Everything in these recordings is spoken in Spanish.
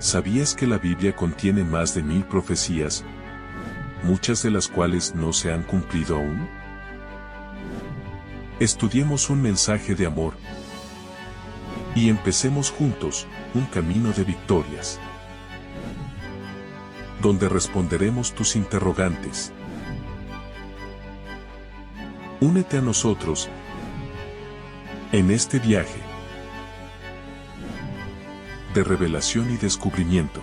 ¿Sabías que la Biblia contiene más de 1000 profecías, muchas de las cuales no se han cumplido aún? Estudiemos un mensaje de amor y empecemos juntos un camino de victorias, donde responderemos tus interrogantes. Únete a nosotros en este viaje de revelación y descubrimiento.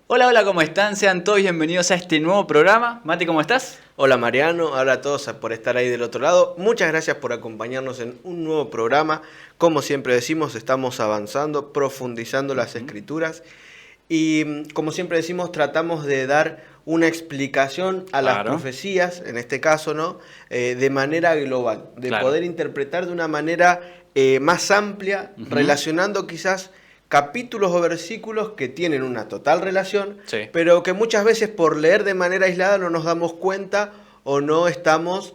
Hola, hola, ¿cómo están? Sean todos bienvenidos a este nuevo programa. Mati, ¿cómo estás? Hola Mariano, hola a todos por estar ahí del otro lado. Muchas gracias por acompañarnos en un nuevo programa. Como siempre decimos, estamos avanzando, profundizando las escrituras. Y como siempre decimos, tratamos de dar una explicación a las profecías, en este caso, ¿no? De manera global, de poder interpretar de una manera más amplia, relacionando quizás capítulos o versículos que tienen una total relación, pero que muchas veces por leer de manera aislada no nos damos cuenta o no estamos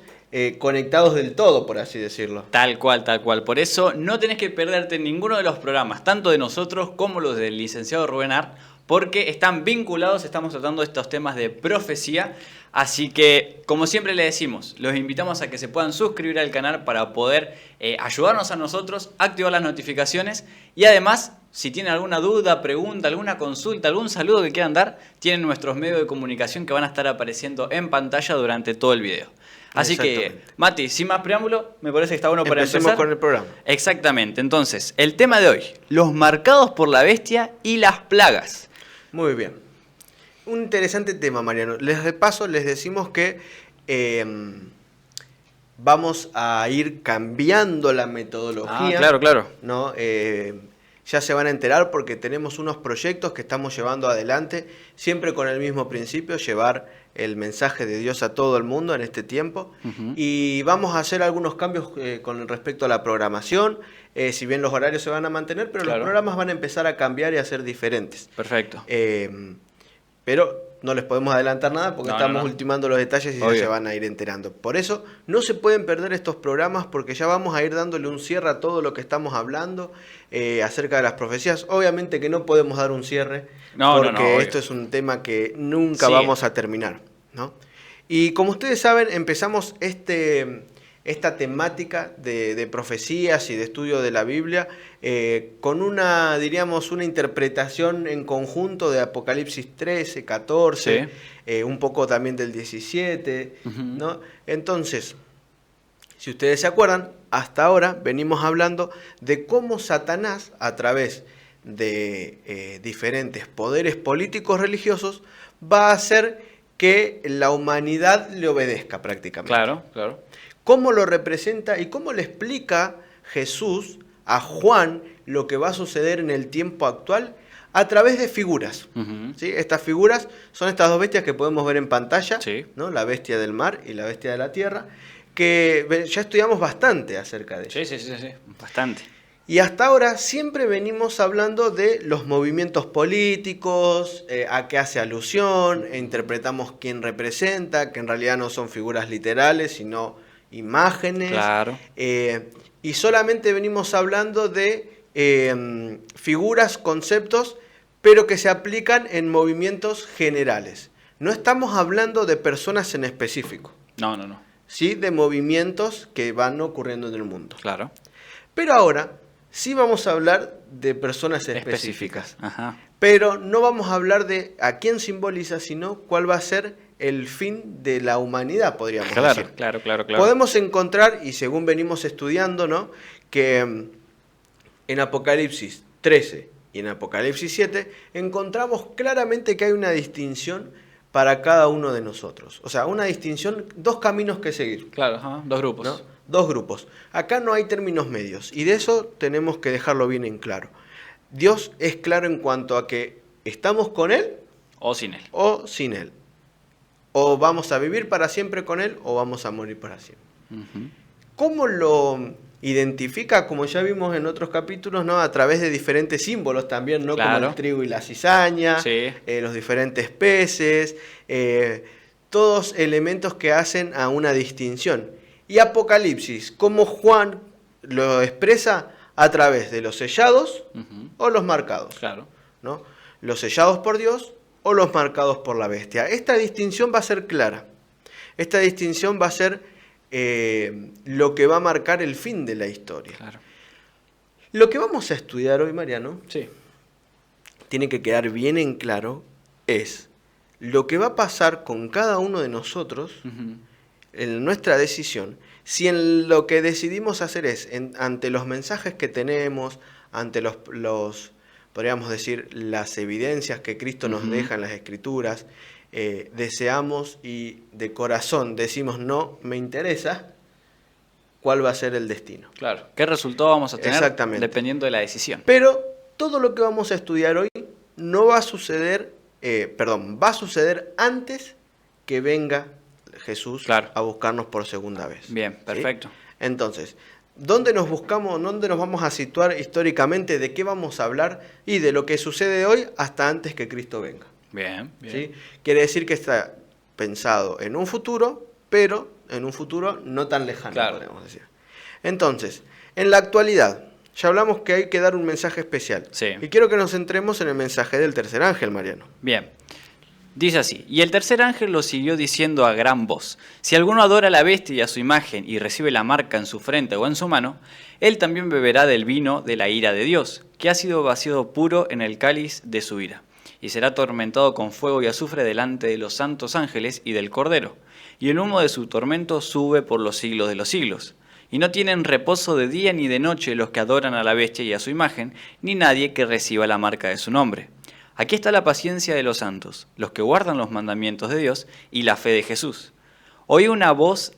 conectados del todo, por así decirlo. Tal cual, tal cual. Por eso no tenés que perderte ninguno de los programas, tanto de nosotros como los del licenciado Rubén Art, porque están vinculados, estamos tratando estos temas de profecía. Así que, como siempre le decimos, los invitamos a que se puedan suscribir al canal para poder ayudarnos a nosotros, activar las notificaciones y además, si tienen alguna duda, pregunta, alguna consulta, algún saludo que quieran dar, tienen nuestros medios de comunicación que van a estar apareciendo en pantalla durante todo el video. Así que, Mati, sin más preámbulo, me parece que está bueno para empezar. Empecemos con el programa. Exactamente. Entonces, el tema de hoy, los marcados por la bestia y las plagas. Muy bien. Un interesante tema, Mariano. De paso, les decimos que vamos a ir cambiando la metodología. Claro. ¿No? Ya se van a enterar porque tenemos unos proyectos que estamos llevando adelante, siempre con el mismo principio, llevar el mensaje de Dios a todo el mundo en este tiempo. Y vamos a hacer algunos cambios con respecto a la programación, si bien los horarios se van a mantener, pero los programas van a empezar a cambiar y a ser diferentes. Perfecto. Pero no les podemos adelantar nada porque estamos ultimando los detalles y ya se van a ir enterando. Por eso no se pueden perder estos programas porque ya vamos a ir dándole un cierre a todo lo que estamos hablando acerca de las profecías. Obviamente que no podemos dar un cierre porque esto es un tema que nunca vamos a terminar, ¿no? Y como ustedes saben, empezamos esta temática de profecías y de estudio de la Biblia con una interpretación en conjunto de Apocalipsis 13, 14, un poco también del 17, ¿no? Entonces, si ustedes se acuerdan, hasta ahora venimos hablando de cómo Satanás, a través de diferentes poderes políticos religiosos, va a hacer que la humanidad le obedezca prácticamente. Claro. ¿Cómo lo representa y cómo le explica Jesús a Juan lo que va a suceder en el tiempo actual? A través de figuras. ¿Sí? Estas figuras son estas dos bestias que podemos ver en pantalla, ¿no? La bestia del mar y la bestia de la tierra, que ya estudiamos bastante acerca de ellas. Sí, bastante. Y hasta ahora siempre venimos hablando de los movimientos políticos, a qué hace alusión, interpretamos quién representa, que en realidad no son figuras literales, sino imágenes. Y solamente venimos hablando de figuras, conceptos, pero que se aplican en movimientos generales. No estamos hablando de personas en específico. No. Sí, de movimientos que van ocurriendo en el mundo. Claro. Pero ahora sí vamos a hablar de personas específicas. Pero no vamos a hablar de a quién simboliza, sino cuál va a ser el fin de la humanidad, podríamos decir. Claro. Podemos encontrar, y según venimos estudiando, ¿no?, que en Apocalipsis 13 y en Apocalipsis 7 encontramos claramente que hay una distinción para cada uno de nosotros. O sea, una distinción, dos caminos que seguir. Dos grupos. ¿No? Dos grupos. Acá no hay términos medios y de eso tenemos que dejarlo bien en claro. Dios es claro en cuanto a que estamos con Él o sin Él. O vamos a vivir para siempre con Él o vamos a morir para siempre. ¿Cómo lo identifica? Como ya vimos en otros capítulos, ¿no?, a través de diferentes símbolos también, ¿no? Como el trigo y la cizaña, los diferentes peces, todos elementos que hacen a una distinción. Y Apocalipsis, como Juan lo expresa a través de los sellados o los marcados. Claro. ¿No? Los sellados por Dios o los marcados por la bestia. Esta distinción va a ser clara. Esta distinción va a ser lo que va a marcar el fin de la historia. Claro. Lo que vamos a estudiar hoy, Mariano, Sí. tiene que quedar bien en claro, es lo que va a pasar con cada uno de nosotros en nuestra decisión, si en lo que decidimos hacer es, ante los mensajes que tenemos, ante los podríamos decir, las evidencias que Cristo nos deja en las Escrituras, deseamos y de corazón decimos, no me interesa, ¿cuál va a ser el destino? Claro. ¿Qué resultado vamos a tener? Exactamente. Dependiendo de la decisión. Pero todo lo que vamos a estudiar hoy no va a suceder, va a suceder antes que venga Jesús a buscarnos por segunda vez. Bien, perfecto. ¿Sí? Entonces, ¿dónde nos vamos a situar históricamente? ¿De qué vamos a hablar? Y de lo que sucede hoy hasta antes que Cristo venga. Bien, bien. ¿Sí? Quiere decir que está pensado en un futuro, pero en un futuro no tan lejano, podemos decir. Entonces, en la actualidad, ya hablamos que hay que dar un mensaje especial. Sí. Y quiero que nos centremos en el mensaje del tercer ángel, Mariano. Bien. Dice así: y el tercer ángel lo siguió diciendo a gran voz: si alguno adora a la bestia y a su imagen y recibe la marca en su frente o en su mano, él también beberá del vino de la ira de Dios, que ha sido vaciado puro en el cáliz de su ira, y será atormentado con fuego y azufre delante de los santos ángeles y del Cordero, y el humo de su tormento sube por los siglos de los siglos. Y no tienen reposo de día ni de noche los que adoran a la bestia y a su imagen, ni nadie que reciba la marca de su nombre. Aquí está la paciencia de los santos, los que guardan los mandamientos de Dios y la fe de Jesús. Oí una voz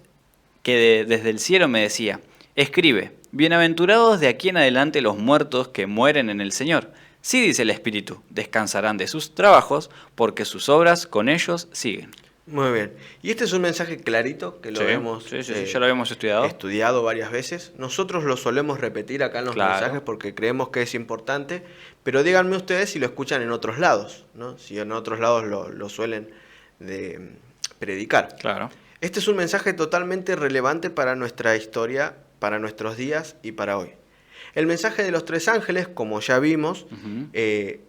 que desde el cielo me decía: escribe, bienaventurados de aquí en adelante los muertos que mueren en el Señor. Sí, dice el Espíritu, descansarán de sus trabajos, porque sus obras con ellos siguen. Muy bien. Y este es un mensaje clarito que lo hemos ya lo habíamos estudiado varias veces. Nosotros lo solemos repetir acá en los mensajes porque creemos que es importante, pero díganme ustedes si lo escuchan en otros lados, ¿no? Si en otros lados lo suelen predicar. Claro. Este es un mensaje totalmente relevante para nuestra historia, para nuestros días y para hoy. El mensaje de los tres ángeles, como ya vimos,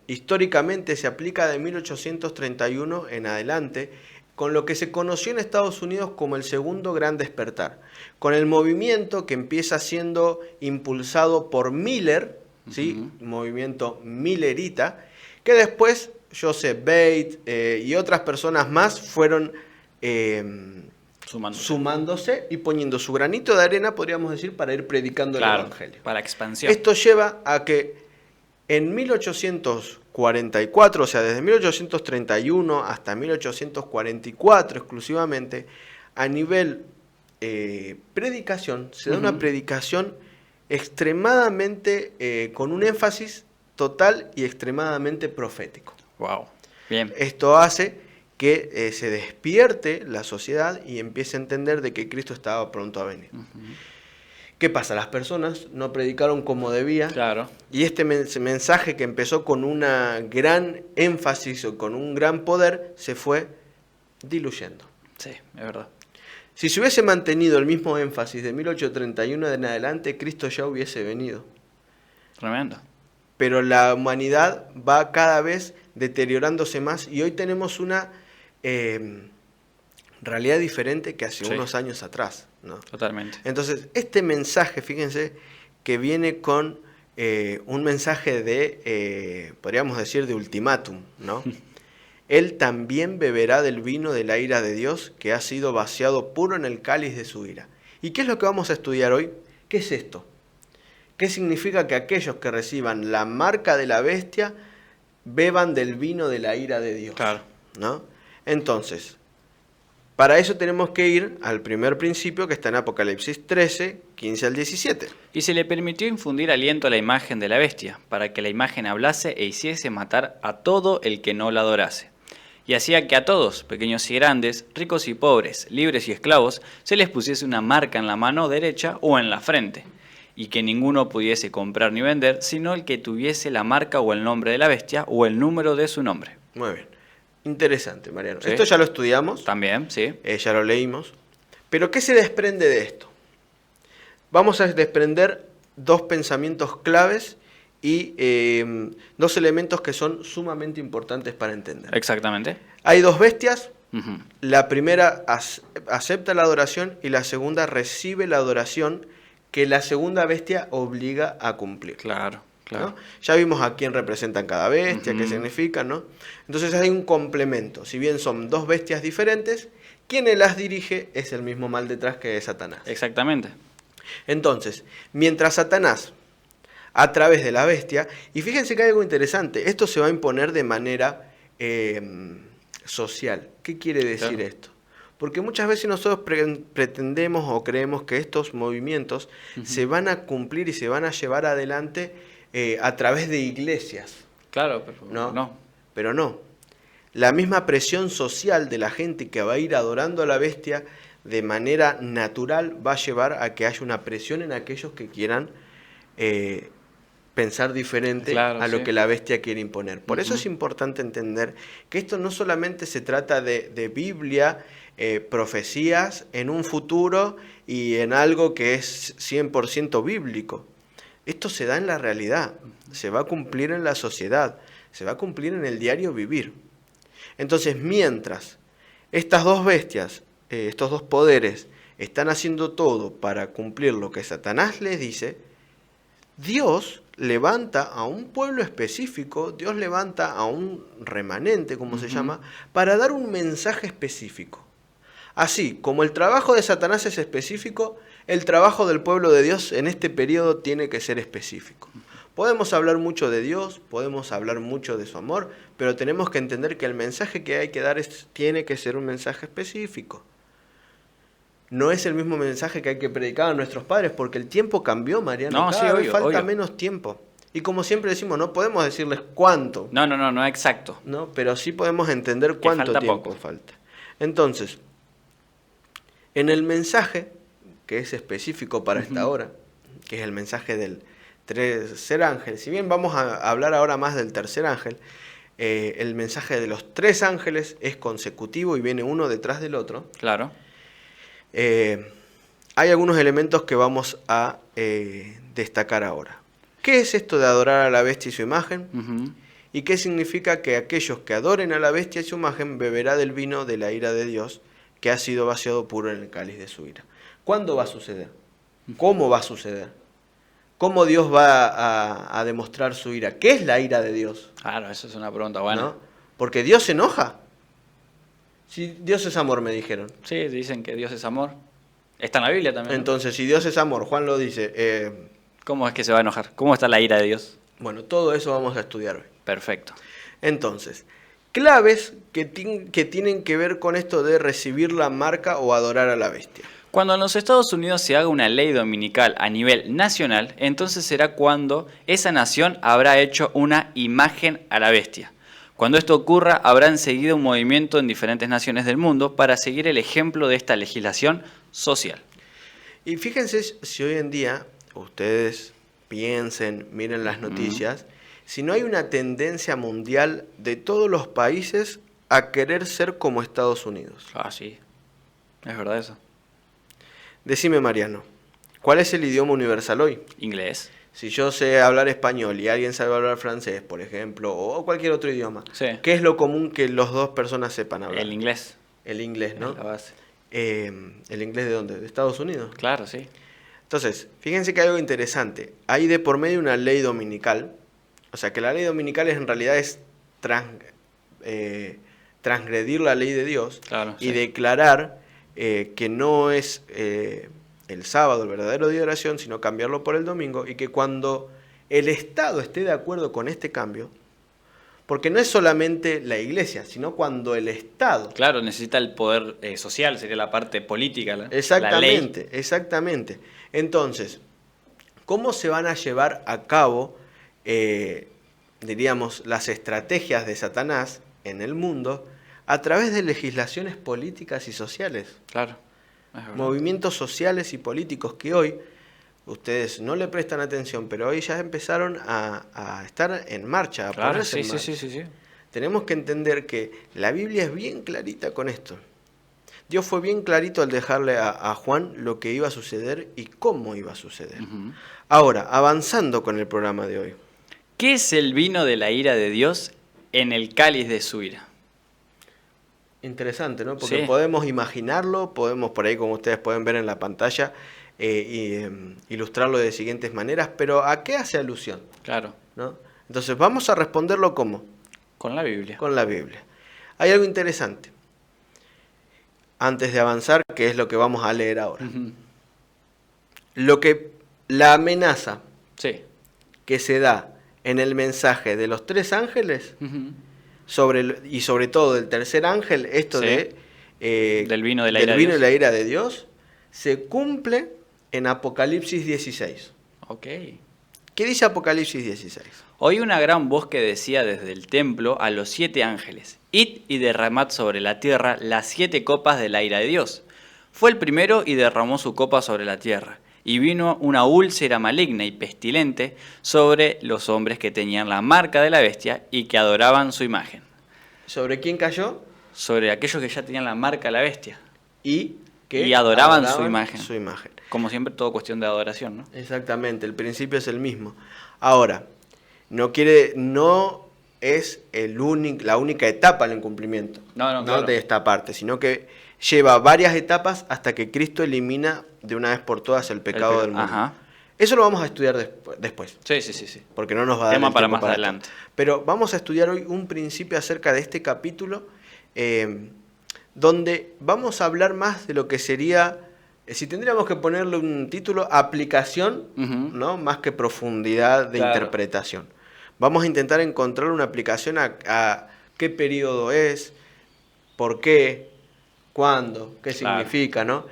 históricamente se aplica de 1831 en adelante, con lo que se conoció en Estados Unidos como el segundo gran despertar, con el movimiento que empieza siendo impulsado por Miller, ¿sí? Movimiento millerita, que después Joseph Bates y otras personas más fueron sumándose y poniendo su granito de arena, podríamos decir, para ir predicando el Evangelio. Para expansión. Esto lleva a que en 1844, o sea, desde 1831 hasta 1844 exclusivamente, a nivel predicación, se da una predicación extremadamente, con un énfasis total y extremadamente profético. Wow. Bien. Esto hace que se despierte la sociedad y empiece a entender de que Cristo estaba pronto a venir. ¿Qué pasa? Las personas no predicaron como debía. Claro. Y este mensaje que empezó con una gran énfasis o con un gran poder, se fue diluyendo. Sí, es verdad. Si se hubiese mantenido el mismo énfasis de 1831 en adelante, Cristo ya hubiese venido. Tremendo. Pero la humanidad va cada vez deteriorándose más y hoy tenemos una realidad diferente que hace unos años atrás, ¿no? Totalmente. Entonces, este mensaje, fíjense, que viene con un mensaje de, podríamos decir, de ultimátum, ¿no? Él también beberá del vino de la ira de Dios, que ha sido vaciado puro en el cáliz de su ira. ¿Y qué es lo que vamos a estudiar hoy? ¿Qué es esto? ¿Qué significa que aquellos que reciban la marca de la bestia beban del vino de la ira de Dios? Claro. ¿No? Entonces, para eso tenemos que ir al primer principio que está en Apocalipsis 13, 15 al 17. Y se le permitió infundir aliento a la imagen de la bestia, para que la imagen hablase e hiciese matar a todo el que no la adorase. Y hacía que a todos, pequeños y grandes, ricos y pobres, libres y esclavos, se les pusiese una marca en la mano derecha o en la frente, y que ninguno pudiese comprar ni vender, sino el que tuviese la marca o el nombre de la bestia o el número de su nombre. Muy bien. Interesante, Mariano. ¿Sí? Esto ya lo estudiamos. También, sí. Ya lo leímos. Pero ¿qué se desprende de esto? vamos a desprender dos pensamientos claves y dos elementos que son sumamente importantes para entender. Exactamente. Hay dos bestias. Uh-huh. La primera acepta la adoración y la segunda recibe la adoración que la segunda bestia obliga a cumplir. Claro, claro. ¿No? Ya vimos a quién representan cada bestia, qué Uh-huh. significan, ¿no? Entonces hay un complemento. Si bien son dos bestias diferentes, quien las dirige es el mismo mal detrás que es Satanás. Exactamente. Entonces, mientras Satanás, a través de la bestia, y fíjense que hay algo interesante, esto se va a imponer de manera social. ¿Qué quiere decir esto? Porque muchas veces nosotros pretendemos o creemos que estos movimientos se van a cumplir y se van a llevar adelante a través de iglesias. Claro, pero no. Pero no. La misma presión social de la gente que va a ir adorando a la bestia de manera natural va a llevar a que haya una presión en aquellos que quieran pensar diferente a lo que la bestia quiere imponer. Por eso es importante entender que esto no solamente se trata de Biblia, profecías en un futuro y en algo que es 100% bíblico. Esto se da en la realidad, se va a cumplir en la sociedad, se va a cumplir en el diario vivir. Entonces, mientras estas dos bestias, estos dos poderes, están haciendo todo para cumplir lo que Satanás les dice, Dios levanta a un pueblo específico, Dios levanta a un remanente, como se llama, para dar un mensaje específico. Así como el trabajo de Satanás es específico, el trabajo del pueblo de Dios en este periodo tiene que ser específico. Podemos hablar mucho de Dios, podemos hablar mucho de su amor, pero tenemos que entender que el mensaje que hay que dar tiene que ser un mensaje específico. No es el mismo mensaje que hay que predicar a nuestros padres, porque el tiempo cambió, Mariano. Cada vez falta menos tiempo. Y como siempre decimos, no podemos decirles cuánto. No, exacto. ¿No? Pero sí podemos entender cuánto tiempo falta. Entonces, en el mensaje, que es específico para esta hora, que es el mensaje del tercer ángel, si bien vamos a hablar ahora más del tercer ángel, el mensaje de los tres ángeles es consecutivo y viene uno detrás del otro. Claro. Hay algunos elementos que vamos a destacar ahora. ¿Qué es esto de adorar a la bestia y su imagen? ¿Y qué significa que aquellos que adoren a la bestia y su imagen beberá del vino de la ira de Dios, que ha sido vaciado puro en el cáliz de su ira? ¿Cuándo va a suceder? ¿Cómo va a suceder? ¿Cómo Dios va a demostrar su ira? ¿Qué es la ira de Dios? Claro, eso es una pregunta buena. ¿No? Porque Dios se enoja. Si Dios es amor, me dijeron. Sí, dicen que Dios es amor. Está en la Biblia también. Entonces, si Dios es amor, Juan lo dice. ¿Cómo es que se va a enojar? ¿Cómo está la ira de Dios? Bueno, todo eso vamos a estudiar hoy. Perfecto. Entonces, claves que tienen que ver con esto de recibir la marca o adorar a la bestia. Cuando en los Estados Unidos se haga una ley dominical a nivel nacional, entonces será cuando esa nación habrá hecho una imagen a la bestia. Cuando esto ocurra, habrán seguido un movimiento en diferentes naciones del mundo para seguir el ejemplo de esta legislación social. Y fíjense si hoy en día ustedes piensen, miren las noticias, si no hay una tendencia mundial de todos los países a querer ser como Estados Unidos. Ah, sí. Es verdad eso. Decime, Mariano, ¿cuál es el idioma universal hoy? Inglés. Si yo sé hablar español y alguien sabe hablar francés, por ejemplo, o cualquier otro idioma, sí. ¿Qué es lo común que las dos personas sepan hablar? El inglés. El inglés, ¿no? Es la base. ¿El inglés de dónde? ¿De Estados Unidos? Claro, sí. Entonces, fíjense que hay algo interesante. Hay de por medio una ley dominical. O sea, que la ley dominical en realidad es transgredir la ley de Dios, claro, y declarar que no es el sábado el verdadero día de oración, sino cambiarlo por el domingo, y que cuando el Estado esté de acuerdo con este cambio, porque no es solamente la iglesia, sino cuando el Estado... Claro, necesita el poder social, sería la parte política, exactamente, la ley. Exactamente. Entonces, ¿cómo se van a llevar a cabo, diríamos, las estrategias de Satanás en el mundo a través de legislaciones políticas y sociales? Claro. Movimientos sociales y políticos que hoy, ustedes no le prestan atención, pero hoy ya empezaron a estar en marcha, a ponerse en marcha. Sí. Tenemos que entender que la Biblia es bien clarita con esto. Dios fue bien clarito al dejarle a Juan lo que iba a suceder y cómo iba a suceder. Ahora, avanzando con el programa de hoy. ¿Qué es el vino de la ira de Dios en el cáliz de su ira? Interesante, ¿no? Porque Sí. podemos imaginarlo, podemos por ahí, como ustedes pueden ver en la pantalla, ilustrarlo de siguientes maneras, pero ¿a qué hace alusión? Claro, ¿No? Entonces vamos a responderlo ¿cómo? con la Biblia. Con la Biblia. Hay algo interesante. Antes de avanzar, que es lo que vamos a leer ahora. La amenaza Sí. que se da en el mensaje de los 3 ángeles, y sobre todo del tercer ángel, esto Sí. del vino de la del ira de vino Dios. de la ira de Dios, se cumple en Apocalipsis 16. Ok. ¿Qué dice Apocalipsis 16? Oí una gran voz que decía desde el templo a los 7 ángeles: Id y derramad sobre la tierra las 7 copas de la ira de Dios. Fue el primero y derramó su copa sobre la tierra. Y vino una úlcera maligna y pestilente sobre los hombres que tenían la marca de la bestia y que adoraban su imagen. ¿Sobre quién cayó? Sobre aquellos que ya tenían la marca de la bestia. Y que Y adoraban su imagen. Su imagen. Como siempre, todo cuestión de adoración, ¿no? Exactamente, el principio es el mismo. Ahora, no es la única etapa del incumplimiento No, claro. de esta parte, sino que lleva varias etapas hasta que Cristo elimina de una vez por todas el pecado del mundo. Ajá. Eso lo vamos a estudiar después, Sí. porque no nos va a dar Tema el para tiempo más todo. adelante. Pero vamos a estudiar hoy un principio acerca de este capítulo, donde vamos a hablar más de lo que sería, si tendríamos que ponerle un título, aplicación, ¿no? Más que profundidad de Claro. interpretación. Vamos a intentar encontrar una aplicación a qué periodo es, por qué, cuándo, qué Claro. significa, ¿no?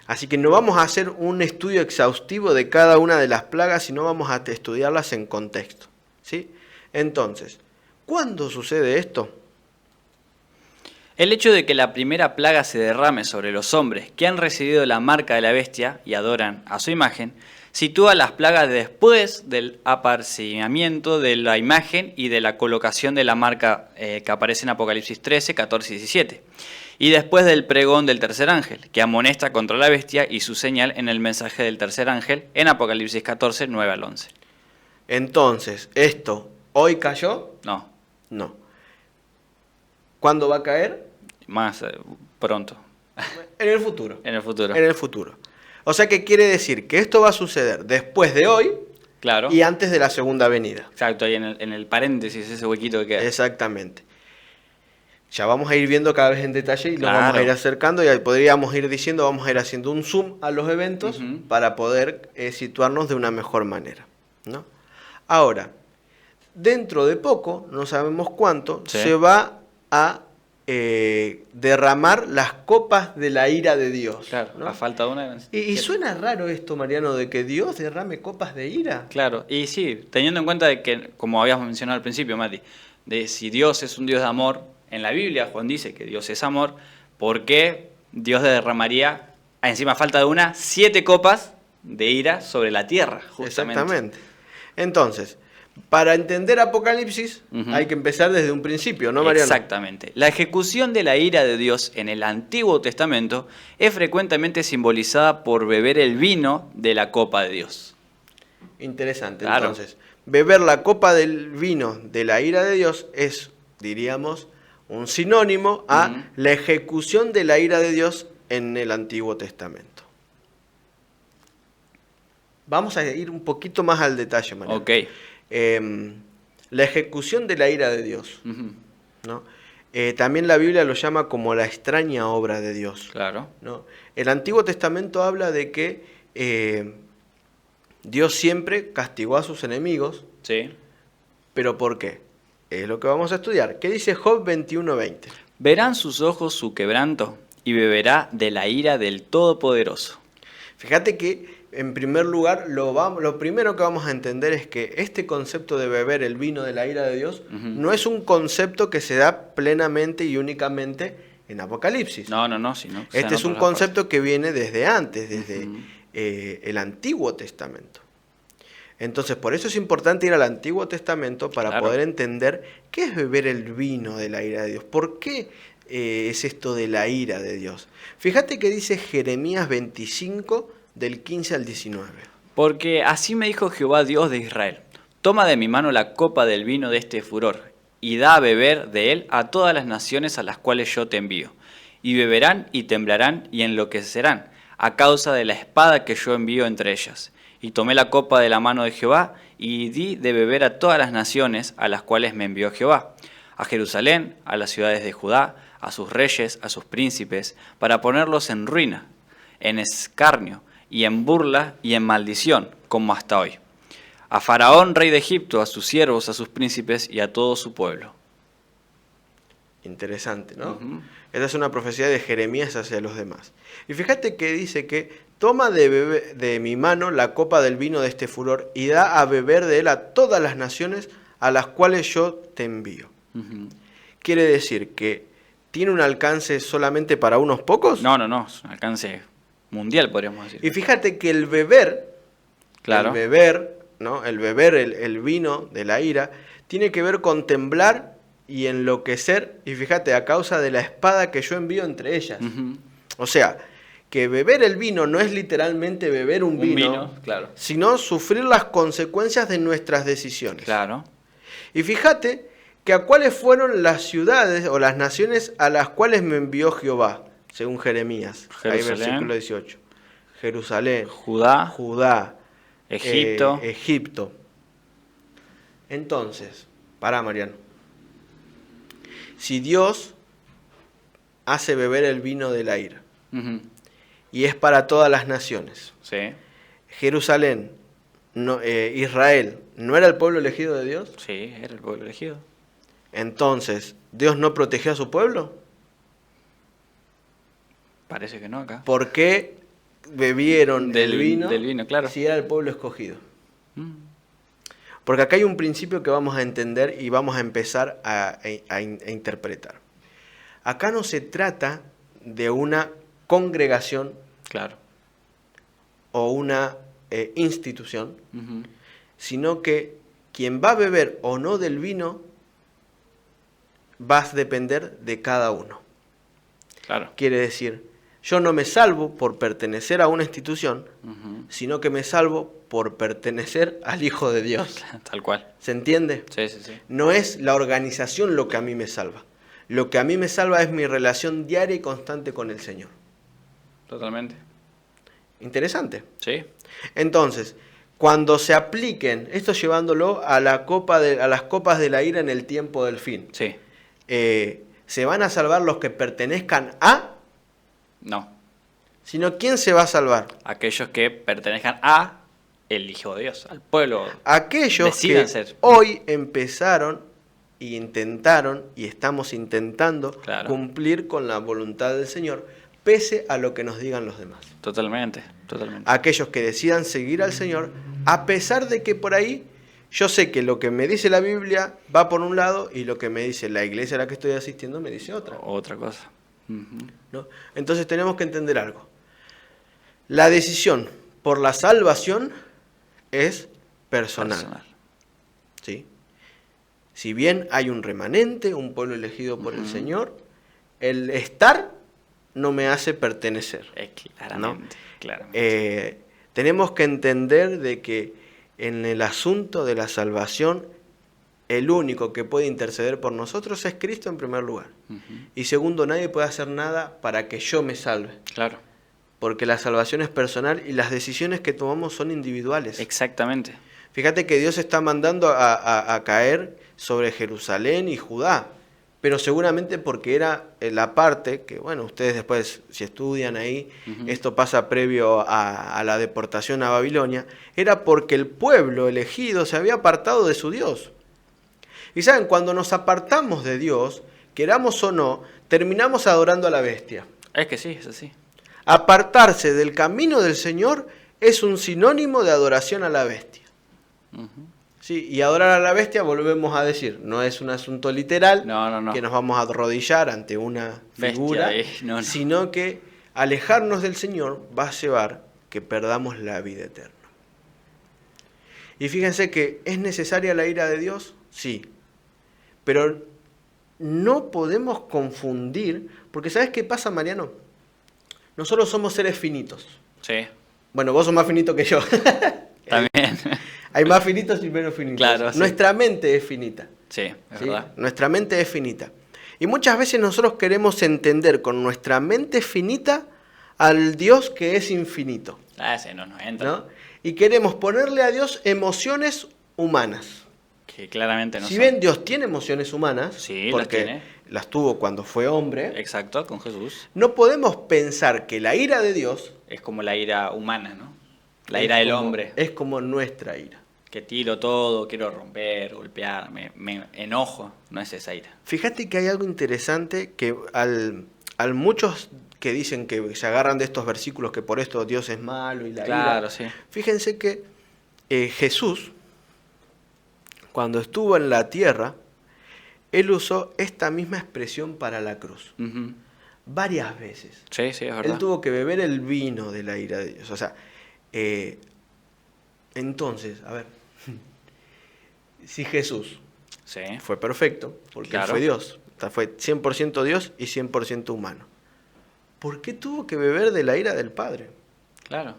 Así que no vamos a hacer un estudio exhaustivo de cada una de las plagas, sino vamos a estudiarlas en contexto, ¿sí? Entonces, ¿cuándo sucede esto? El hecho de que la primera plaga se derrame sobre los hombres que han recibido la marca de la bestia y adoran a su imagen, sitúa las plagas después del apareamiento de la imagen y de la colocación de la marca que aparece en Apocalipsis 13, 14 y 17. Y después del pregón del tercer ángel, que amonesta contra la bestia y su señal en el mensaje del tercer ángel en Apocalipsis 14, 9 al 11. Entonces, ¿esto hoy cayó? No, No. ¿Cuándo va a caer? más pronto, En el futuro. en el futuro. En el futuro. O sea que quiere decir que esto va a suceder después de hoy Claro. y antes de la segunda venida. Exacto, ahí en el paréntesis, ese huequito que queda. Exactamente. Ya vamos a ir viendo cada vez en detalle y nos Claro. vamos a ir acercando y ahí podríamos ir diciendo, vamos a ir haciendo un zoom a los eventos para poder situarnos de una mejor manera, ¿no? Ahora, dentro de poco, no sabemos cuánto, Sí. se va a derramar las copas de la ira de Dios. Claro, ¿no? a falta de una. Y suena raro esto, Mariano, de que Dios derrame copas de ira. Claro, y sí, teniendo en cuenta de que, como habíamos mencionado al principio, Mati, de si Dios es un Dios de amor, en la Biblia Juan dice que Dios es amor, ¿por qué Dios derramaría, encima a falta de una, 7 copas de ira sobre la tierra, justamente? Exactamente. Entonces, para entender Apocalipsis Ujú. hay que empezar desde un principio, ¿no, Mariano? Exactamente. La ejecución de la ira de Dios en el Antiguo Testamento es frecuentemente simbolizada por beber el vino de la copa de Dios. Interesante. Claro. Entonces, beber la copa del vino de la ira de Dios es, diríamos, un sinónimo a Ujú. la ejecución de la ira de Dios en el Antiguo Testamento. Vamos a ir un poquito más al detalle, Mariano. Ok. La ejecución de la ira de Dios, Ujú. ¿no? También la Biblia lo llama como la extraña obra de Dios, Claro. ¿no? El Antiguo Testamento habla de que Dios siempre castigó a sus enemigos, Sí. pero ¿por qué? Es lo que vamos a estudiar. ¿Qué dice Job 21:20? Verán sus ojos su quebranto y beberá de la ira del Todopoderoso. Fíjate que, en primer lugar, lo primero que vamos a entender es que este concepto de beber el vino de la ira de Dios Ujú. no es un concepto que se da plenamente y únicamente en Apocalipsis. No, sino que sea Este en es un otras concepto que viene desde antes, desde Ujú. el Antiguo Testamento. Entonces, por eso es importante ir al Antiguo Testamento para Claro. poder entender qué es beber el vino de la ira de Dios. ¿Por qué es esto de la ira de Dios. Fíjate que dice Jeremías 25, del 15 al 19. Porque así me dijo Jehová Dios de Israel: toma de mi mano la copa del vino de este furor, y da a beber de él a todas las naciones a las cuales yo te envío. Y beberán y temblarán y enloquecerán, a causa de la espada que yo envío entre ellas. Y tomé la copa de la mano de Jehová, y di de beber a todas las naciones a las cuales me envió Jehová, a Jerusalén, a las ciudades de Judá, a sus reyes, a sus príncipes, para ponerlos en ruina, en escarnio, y en burla y en maldición, como hasta hoy. A Faraón, rey de Egipto, a sus siervos, a sus príncipes y a todo su pueblo. Interesante, ¿no? Uh-huh. Esta es una profecía de Jeremías hacia los demás. Y fíjate que dice que toma de mi mano la copa del vino de este furor y da a beber de él a todas las naciones a las cuales yo te envío. Uh-huh. ¿Quiere decir que tiene un alcance solamente para unos pocos? No, es un alcance mundial, podríamos decir. Y fíjate que el beber, claro, ¿no? El vino de la ira, tiene que ver con temblar y enloquecer, y fíjate, a causa de la espada que yo envío entre ellas. Uh-huh. O sea, que beber el vino no es literalmente beber un vino, claro, sino sufrir las consecuencias de nuestras decisiones. claro. Y fíjate que a cuáles fueron las ciudades o las naciones a las cuales me envió Jehová, según Jeremías, ahí versículo 18. Jerusalén, Judá, Egipto. Egipto. Entonces, pará, Mariano. Si Dios hace beber el vino de la ira, Uh-huh. y es para todas las naciones, Sí, Jerusalén, Israel, ¿no era el pueblo elegido de Dios? sí, era el pueblo elegido. Entonces, ¿Dios no protegió a su pueblo? Parece que no acá. ¿Por qué bebieron Del vino claro. si era el pueblo escogido? Mm. Porque acá hay un principio que vamos a entender y vamos a empezar a interpretar. Acá no se trata de una congregación Claro. o una institución, Uh-huh. sino que quien va a beber o no del vino va a depender de cada uno. Claro. Quiere decir, yo no me salvo por pertenecer a una institución, Uh-huh. sino que me salvo por pertenecer al Hijo de Dios. Tal cual. ¿Se entiende? Sí. No es la organización lo que a mí me salva. Lo que a mí me salva es mi relación diaria y constante con el Señor. Totalmente. Interesante. Sí. Entonces, cuando se apliquen, esto llevándolo a las copas de la ira en el tiempo del fin, Sí. ¿se van a salvar los que pertenezcan a? No. Sino, ¿quién se va a salvar? Aquellos que pertenezcan a el Hijo de Dios, al pueblo. Aquellos Decidan que ser. hoy empezaron y intentaron y estamos intentando Claro. cumplir con la voluntad del Señor, pese a lo que nos digan los demás. Totalmente. Aquellos que decidan seguir al Señor, a pesar de que por ahí yo sé que lo que me dice la Biblia va por un lado y lo que me dice la iglesia a la que estoy asistiendo me dice otra. Otra cosa. Uh-huh. ¿No? Entonces tenemos que entender algo. La decisión por la salvación es personal. ¿Sí? Si bien hay un remanente, un pueblo elegido por el Señor, el estar no me hace pertenecer. Claramente. Tenemos que entender de que en el asunto de la salvación, el único que puede interceder por nosotros es Cristo en primer lugar. Uh-huh. Y segundo, nadie puede hacer nada para que yo me salve. Claro. Porque la salvación es personal y las decisiones que tomamos son individuales. Exactamente. Fíjate que Dios está mandando a caer sobre Jerusalén y Judá, pero seguramente porque era la parte que, bueno, ustedes después, si estudian ahí, Uh-huh. esto pasa previo a la deportación a Babilonia, era porque el pueblo elegido se había apartado de su Dios. Y saben, cuando nos apartamos de Dios, queramos o no, terminamos adorando a la bestia. Es que sí, es así. Apartarse del camino del Señor es un sinónimo de adoración a la bestia. Uh-huh. Sí, y adorar a la bestia, volvemos a decir, no es un asunto literal, No. que nos vamos a arrodillar ante una figura, No. sino que alejarnos del Señor va a llevar que perdamos la vida eterna. Y fíjense que ¿es necesaria la ira de Dios? Sí, pero no podemos confundir, porque ¿sabes qué pasa, Mariano? Nosotros somos seres finitos. Sí. Bueno, vos sos más finito que yo. También. Hay más finitos y menos finitos. Claro, sí. Nuestra mente es finita. Sí, es ¿Sí? verdad. Nuestra mente es finita. Y muchas veces nosotros queremos entender con nuestra mente finita al Dios que es infinito. Ese no nos entra. ¿No? Y queremos ponerle a Dios emociones humanas. Que claramente no Si son. bien Dios tiene emociones humanas, Sí, porque las tiene. las tuvo cuando fue hombre, Exacto, con Jesús. no podemos pensar que la ira de Dios Es como la ira humana, ¿no? La ira del hombre. es como nuestra ira. Que tiro todo, quiero romper, golpear, me enojo. No es esa ira. Fíjate que hay algo interesante que al muchos que dicen que se agarran de estos versículos que por esto Dios es malo y la Claro, ira. sí. Fíjense que Jesús, cuando estuvo en la tierra, él usó esta misma expresión para la cruz. Ujú. Varias veces. Sí, sí, es verdad. Él tuvo que beber el vino de la ira de Dios. O sea, entonces, a ver, si Jesús Sí, fue perfecto, porque Claro. él fue Dios, fue 100% Dios y 100% humano, ¿por qué tuvo que beber de la ira del Padre? claro.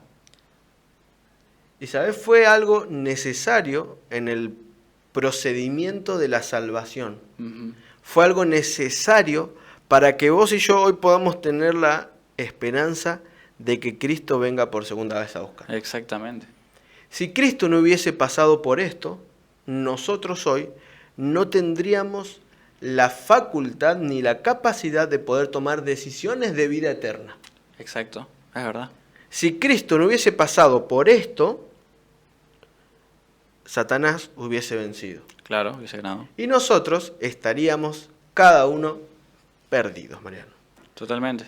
Y sabes, fue algo necesario en el procedimiento de la salvación. Ujú. Fue algo necesario para que vos y yo hoy podamos tener la esperanza de que Cristo venga por segunda vez a buscar. Exactamente. Si Cristo no hubiese pasado por esto, nosotros hoy no tendríamos la facultad ni la capacidad de poder tomar decisiones de vida eterna. Exacto, es verdad. Si Cristo no hubiese pasado por esto, Satanás hubiese vencido. Claro, hubiese ganado. Y nosotros estaríamos cada uno perdidos, Mariano. Totalmente.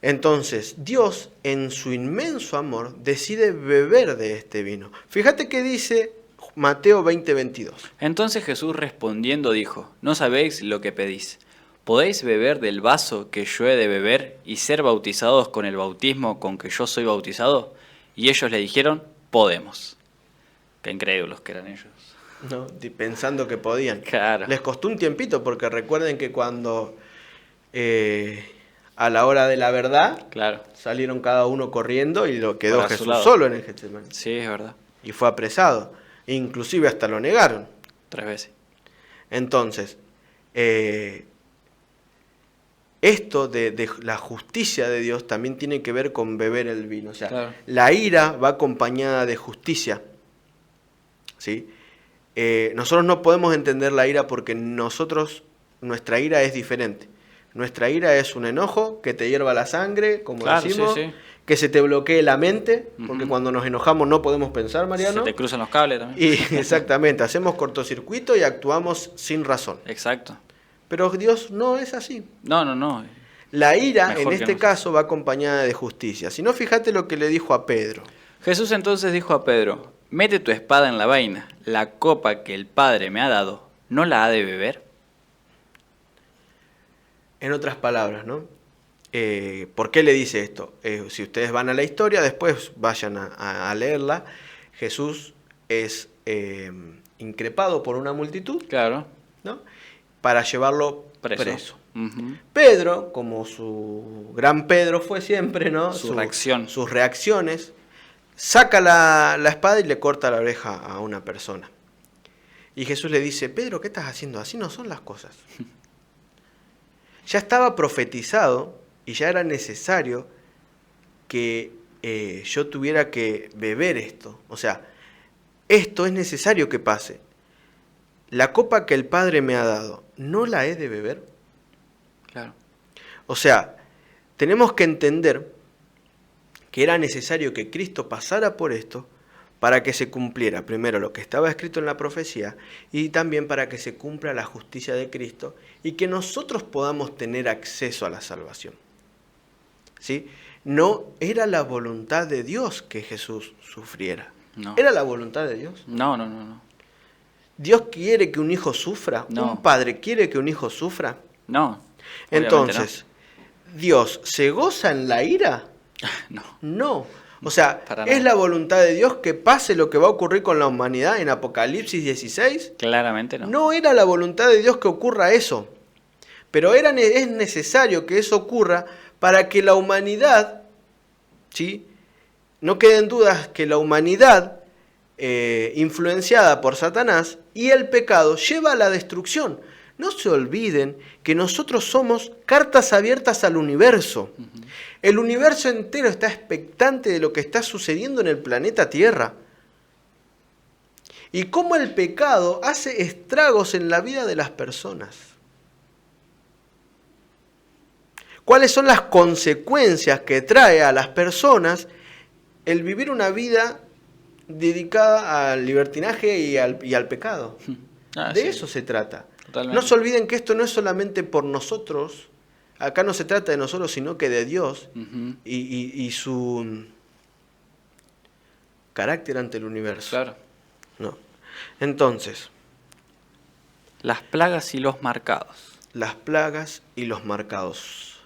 Entonces, Dios, en su inmenso amor, decide beber de este vino. Fíjate que dice Mateo 20:22. Entonces Jesús respondiendo dijo, no sabéis lo que pedís. ¿Podéis beber del vaso que yo he de beber y ser bautizados con el bautismo con que yo soy bautizado? Y ellos le dijeron, podemos. Qué incrédulos que eran ellos. ¿No? Pensando que podían. Claro. Les costó un tiempito, porque recuerden que cuando a la hora de la verdad Claro. salieron cada uno corriendo y lo quedó Para su Jesús lado. solo en el Getsemaní. Sí, es verdad. Y fue apresado. Inclusive hasta lo negaron. 3 veces. Entonces, esto de la justicia de Dios también tiene que ver con beber el vino. O sea, Claro. la ira va acompañada de justicia. ¿Sí? Nosotros no podemos entender la ira porque nuestra ira es diferente. Nuestra ira es un enojo que te hierva la sangre, como Claro, decimos, sí, sí. que se te bloquee la mente, porque Ujú. cuando nos enojamos no podemos pensar, Mariano. Se te cruzan los cables también. Y exactamente, hacemos cortocircuito y actuamos sin razón. Exacto. Pero Dios no es así. No, no, no. La ira, Mejor en que este no. caso, va acompañada de justicia. Si no, fíjate lo que le dijo a Pedro. Jesús entonces dijo a Pedro, mete tu espada en la vaina, la copa que el Padre me ha dado, ¿no la ha de beber? En otras palabras, ¿no? ¿Por qué le dice esto? Si ustedes van a la historia, después vayan a leerla. Jesús es increpado por una multitud, Claro. ¿no? Para llevarlo Preso. preso. Ujú. Pedro, como su gran Pedro fue siempre, ¿no? Su reacción. Sus reacciones, saca la espada y le corta la oreja a una persona. Y Jesús le dice, Pedro, ¿qué estás haciendo? Así no son las cosas. Ya estaba profetizado y ya era necesario que yo tuviera que beber esto. O sea, esto es necesario que pase. La copa que el Padre me ha dado, ¿no la he de beber? Claro. O sea, tenemos que entender que era necesario que Cristo pasara por esto para que se cumpliera primero lo que estaba escrito en la profecía y también para que se cumpla la justicia de Cristo y que nosotros podamos tener acceso a la salvación. ¿Sí? No era la voluntad de Dios que Jesús sufriera. No. ¿Era la voluntad de Dios? No, no, no, no. ¿Dios quiere que un hijo sufra? No. ¿Un padre quiere que un hijo sufra? No. Entonces, ¿Dios se goza en la ira? No. No. O sea, Para ¿es nada. la voluntad de Dios que pase lo que va a ocurrir con la humanidad en Apocalipsis 16? Claramente no. No era la voluntad de Dios que ocurra eso. Pero es necesario que eso ocurra para que la humanidad, ¿sí? No queden dudas que la humanidad, influenciada por Satanás y el pecado, lleva a la destrucción. No se olviden que nosotros somos cartas abiertas al universo. El universo entero está expectante de lo que está sucediendo en el planeta Tierra. Y cómo el pecado hace estragos en la vida de las personas. ¿Cuáles son las consecuencias que trae a las personas el vivir una vida dedicada al libertinaje y al pecado? De eso se trata. Totalmente. No se olviden que esto no es solamente por nosotros. Acá no se trata de nosotros, sino que de Dios y su carácter ante el universo. Claro. No. Entonces, las plagas y los marcados. Las plagas y los marcados.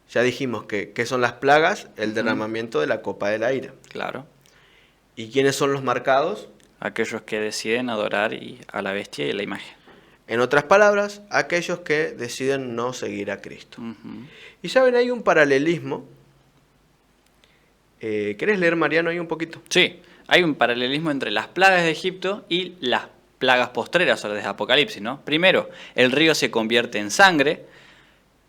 Ya dijimos que ¿qué son las plagas? El derramamiento de la copa de la ira. Claro. ¿Y quiénes son los marcados? Aquellos que deciden adorar a la bestia y a la imagen. En otras palabras, aquellos que deciden no seguir a Cristo. Y saben, hay un paralelismo. ¿Querés leer, Mariano, ahí un poquito? Sí, hay un paralelismo entre las plagas de Egipto y las plagas postreras, o las de Apocalipsis, ¿no? Primero, el río se convierte en sangre.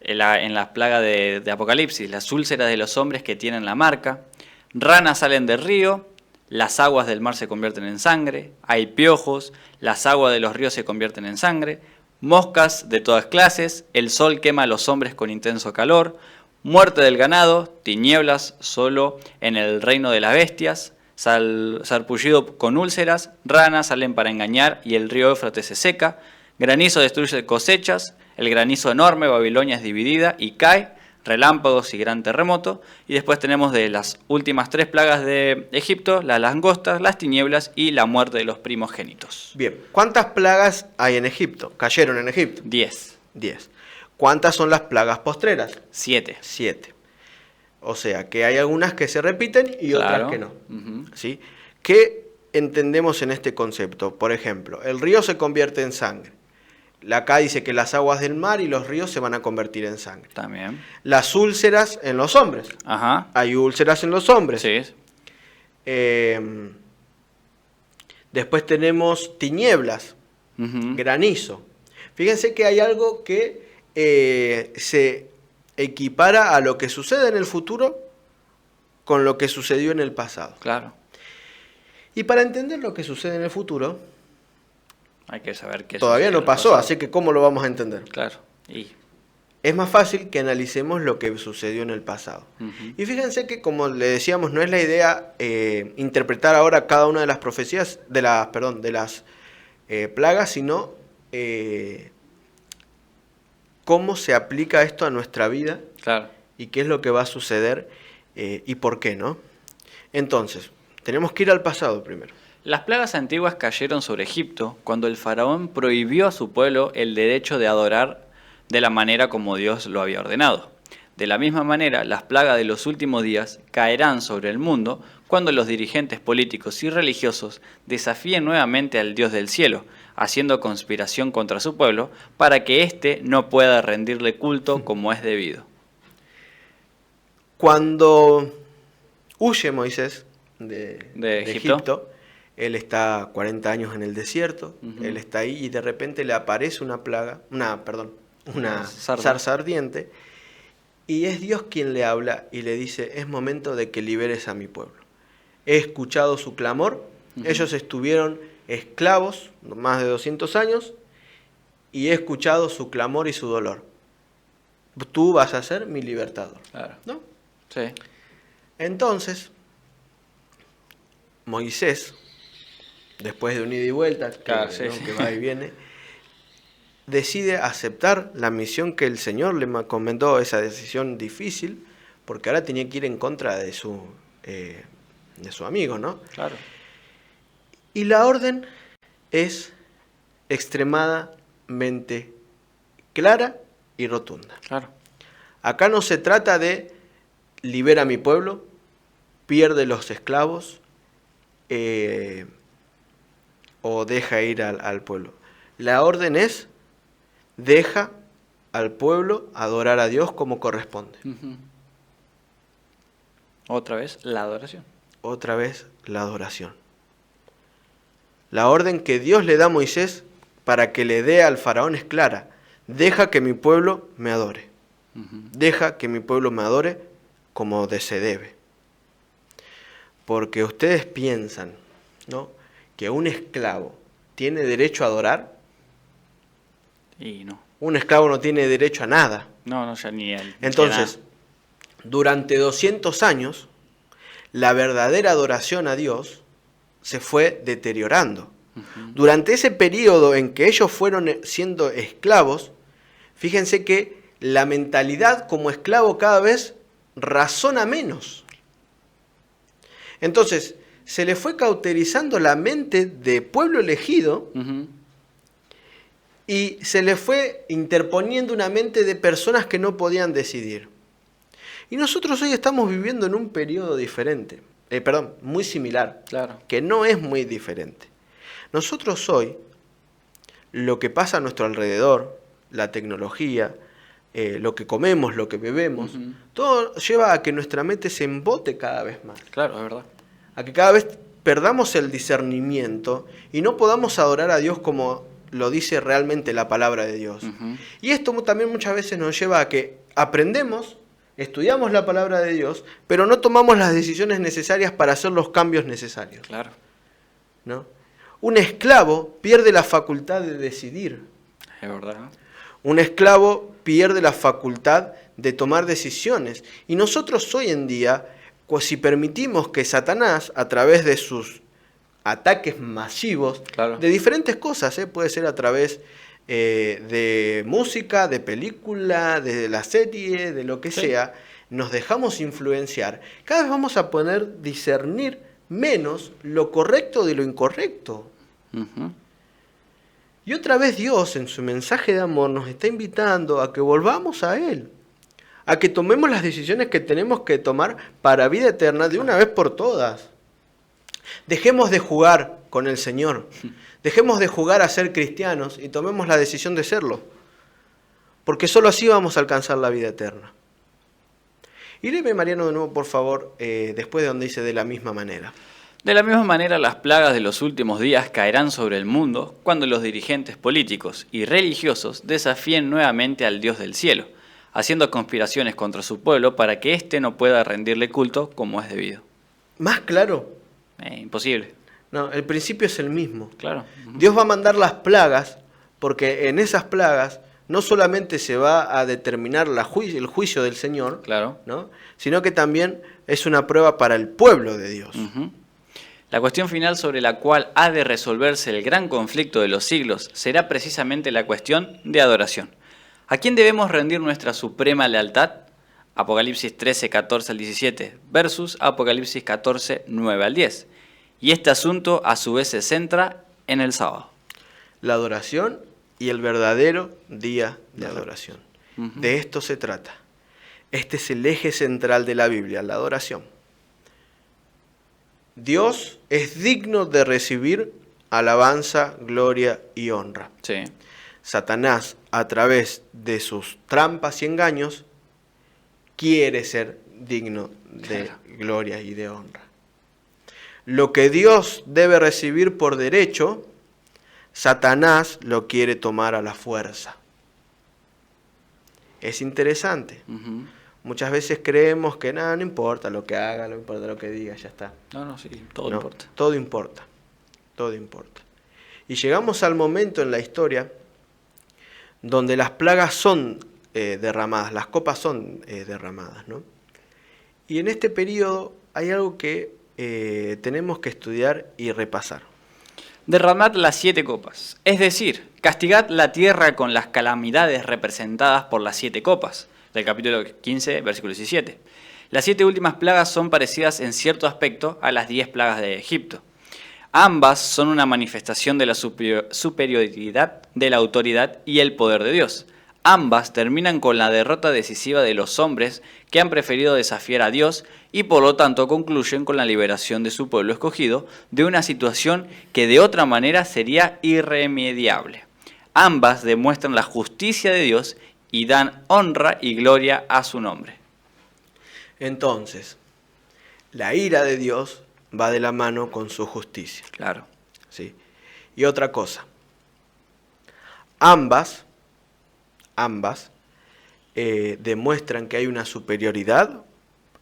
En las plagas de Apocalipsis, las úlceras de los hombres que tienen la marca. Ranas salen del río. Las aguas del mar se convierten en sangre, hay piojos, las aguas de los ríos se convierten en sangre, moscas de todas clases, el sol quema a los hombres con intenso calor, muerte del ganado, tinieblas solo en el reino de las bestias, sarpullido con úlceras, ranas salen para engañar y el río Éufrates se seca, granizo destruye cosechas, el granizo enorme, Babilonia es dividida y cae, relámpagos y gran terremoto, y después tenemos de las últimas 3 plagas de Egipto, las langostas, las tinieblas y la muerte de los primogénitos. Bien, ¿cuántas plagas hay en Egipto? ¿Cayeron en Egipto? 10. 10. ¿Cuántas son las plagas postreras? 7. 7. O sea, que hay algunas que se repiten y otras que no. ¿Sí? ¿Qué entendemos en este concepto? Por ejemplo, el río se convierte en sangre. Acá dice que las aguas del mar y los ríos se van a convertir en sangre. También. Las úlceras en los hombres. Ajá. Hay úlceras en los hombres. Sí. Después tenemos tinieblas, granizo. Fíjense que hay algo que se equipara a lo que sucede en el futuro con lo que sucedió en el pasado. Claro. Y para entender lo que sucede en el futuro, hay que saber qué todavía no pasó, así que ¿cómo lo vamos a entender? Claro. Y es más fácil que analicemos lo que sucedió en el pasado. Y fíjense que, como le decíamos, no es la idea interpretar ahora cada una de las profecías, de las plagas, sino cómo se aplica esto a nuestra vida. Claro. Y qué es lo que va a suceder y por qué, ¿no? Entonces, tenemos que ir al pasado primero. Las plagas antiguas cayeron sobre Egipto cuando el faraón prohibió a su pueblo el derecho de adorar de la manera como Dios lo había ordenado. De la misma manera, las plagas de los últimos días caerán sobre el mundo cuando los dirigentes políticos y religiosos desafíen nuevamente al Dios del cielo, haciendo conspiración contra su pueblo para que éste no pueda rendirle culto como es debido. Cuando huye Moisés de Egipto, él está 40 años en el desierto, él está ahí y de repente le aparece una zarza ardiente, y es Dios quien le habla y le dice: es momento de que liberes a mi pueblo. He escuchado su clamor, ellos estuvieron esclavos más de 200 años y he escuchado su clamor y su dolor. Tú vas a ser mi libertador. Claro. ¿No? Sí. Entonces, Moisés, después de un ida y vuelta, que va y viene, decide aceptar la misión que el Señor le encomendó, esa decisión difícil, porque ahora tenía que ir en contra de su amigo, ¿no? Claro. Y la orden es extremadamente clara y rotunda. Claro. Acá no se trata de libera a mi pueblo, pierde los esclavos, o deja ir al pueblo. La orden es: deja al pueblo a adorar a Dios como corresponde. Otra vez la adoración. Otra vez la adoración. La orden que Dios le da a Moisés para que le dé al faraón es clara. Deja que mi pueblo me adore. Deja que mi pueblo me adore como se debe. Porque ustedes piensan, ¿no?, que un esclavo tiene derecho a adorar. Y no. Un esclavo no tiene derecho a nada. No, ya ni él. Entonces, durante 200 años, la verdadera adoración a Dios se fue deteriorando. Durante ese periodo en que ellos fueron siendo esclavos, fíjense que la mentalidad como esclavo cada vez razona menos. Entonces, se le fue cauterizando la mente de pueblo elegido y se le fue interponiendo una mente de personas que no podían decidir. Y nosotros hoy estamos viviendo en un periodo diferente, muy similar, claro, que no es muy diferente. Nosotros hoy, lo que pasa a nuestro alrededor, la tecnología, lo que comemos, lo que bebemos, todo lleva a que nuestra mente se embote cada vez más. Claro, es verdad. A que cada vez perdamos el discernimiento y no podamos adorar a Dios como lo dice realmente la palabra de Dios. Y esto también muchas veces nos lleva a que aprendemos, estudiamos la palabra de Dios, pero no tomamos las decisiones necesarias para hacer los cambios necesarios. Claro. ¿No? Un esclavo pierde la facultad de decidir. Es verdad. Un esclavo pierde la facultad de tomar decisiones. Y nosotros hoy en día, pues si permitimos que Satanás, a través de sus ataques masivos, claro, de diferentes cosas, puede ser a través de música, de película, de la serie, de lo que sea, nos dejamos influenciar, cada vez vamos a poder discernir menos lo correcto de lo incorrecto. Y otra vez Dios, en su mensaje de amor, nos está invitando a que volvamos a Él, a que tomemos las decisiones que tenemos que tomar para vida eterna de una vez por todas. Dejemos de jugar con el Señor, dejemos de jugar a ser cristianos y tomemos la decisión de serlo, porque solo así vamos a alcanzar la vida eterna. Y léeme, Mariano, de nuevo, por favor, después de donde dice de la misma manera. De la misma manera, las plagas de los últimos días caerán sobre el mundo cuando los dirigentes políticos y religiosos desafíen nuevamente al Dios del cielo, haciendo conspiraciones contra su pueblo para que éste no pueda rendirle culto como es debido. ¿Más claro? Imposible. No, el principio es el mismo. Claro. Dios va a mandar las plagas porque en esas plagas no solamente se va a determinar el juicio del Señor, claro, ¿no?, sino que también es una prueba para el pueblo de Dios. La cuestión final sobre la cual ha de resolverse el gran conflicto de los siglos será precisamente la cuestión de adoración. ¿A quién debemos rendir nuestra suprema lealtad? Apocalipsis 13, 14 al 17 versus Apocalipsis 14, 9 al 10. Y este asunto a su vez se centra en el sábado. La adoración y el verdadero día de adoración. De esto se trata. Este es el eje central de la Biblia, la adoración. Dios es digno de recibir alabanza, gloria y honra. Sí. Satanás, a través de sus trampas y engaños, quiere ser digno de gloria y de honra. Lo que Dios debe recibir por derecho, Satanás lo quiere tomar a la fuerza. Es interesante. Muchas veces creemos que nada, no importa lo que haga, no importa lo que diga, ya está. No, sí, todo importa. Todo importa, todo importa. Y llegamos al momento en la historia donde las plagas son derramadas, las copas son derramadas, ¿no? Y en este periodo hay algo que tenemos que estudiar y repasar. Derramad las 7 copas, es decir, castigad la tierra con las calamidades representadas por las 7 copas, del capítulo 15, versículo 17. Las 7 últimas plagas son parecidas en cierto aspecto a las 10 plagas de Egipto. Ambas son una manifestación de la superioridad de la autoridad y el poder de Dios. Ambas terminan con la derrota decisiva de los hombres que han preferido desafiar a Dios y por lo tanto concluyen con la liberación de su pueblo escogido de una situación que de otra manera sería irremediable. Ambas demuestran la justicia de Dios y dan honra y gloria a su nombre. Entonces, la ira de Dios va de la mano con su justicia. Claro. ¿Sí? Y otra cosa, ambas demuestran que hay una superioridad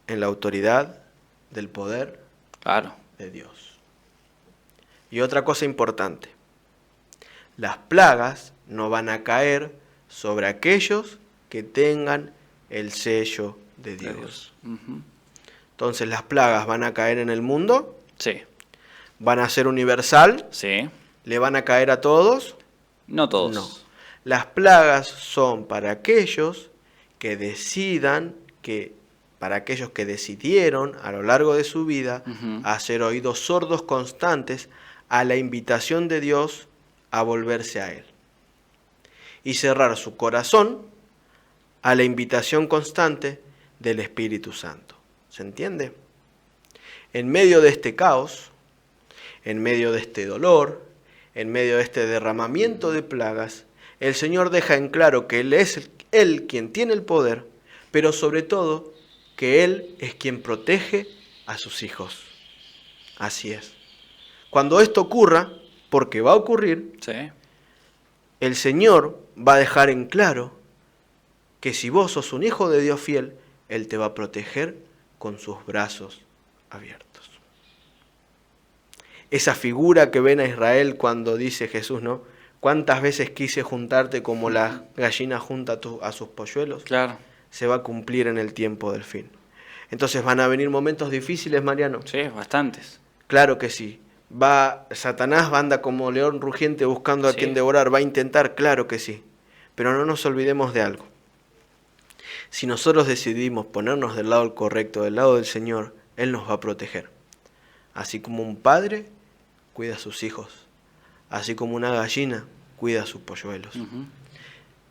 en la autoridad del poder Claro. de Dios. Y otra cosa importante, las plagas no van a caer sobre aquellos que tengan el sello de Dios. Ujú. Entonces las plagas van a caer en el mundo, Sí. van a ser universal, Sí. le van a caer a todos. No todos. No. Las plagas son para aquellos que decidan, para aquellos que decidieron a lo largo de su vida Ujú. hacer oídos sordos constantes a la invitación de Dios a volverse a Él. Y cerrar su corazón a la invitación constante del Espíritu Santo. ¿Se entiende? En medio de este caos, en medio de este dolor, en medio de este derramamiento de plagas, el Señor deja en claro que Él es Él quien tiene el poder, pero sobre todo que Él es quien protege a sus hijos. Así es. Cuando esto ocurra, porque va a ocurrir, Sí. el Señor va a dejar en claro que si vos sos un hijo de Dios fiel, Él te va a proteger con sus brazos abiertos. Esa figura que ven a Israel cuando dice Jesús, ¿no? ¿Cuántas veces quise juntarte como la gallina junta a sus polluelos? Claro. Se va a cumplir en el tiempo del fin. Entonces, ¿van a venir momentos difíciles, Mariano? Sí, bastantes. Claro que sí. Satanás anda como león rugiente buscando a Sí. quien devorar. Va a intentar, claro que sí. Pero no nos olvidemos de algo. Si nosotros decidimos ponernos del lado correcto, del lado del Señor, Él nos va a proteger. Así como un padre cuida a sus hijos. Así como una gallina cuida a sus polluelos. Ujú.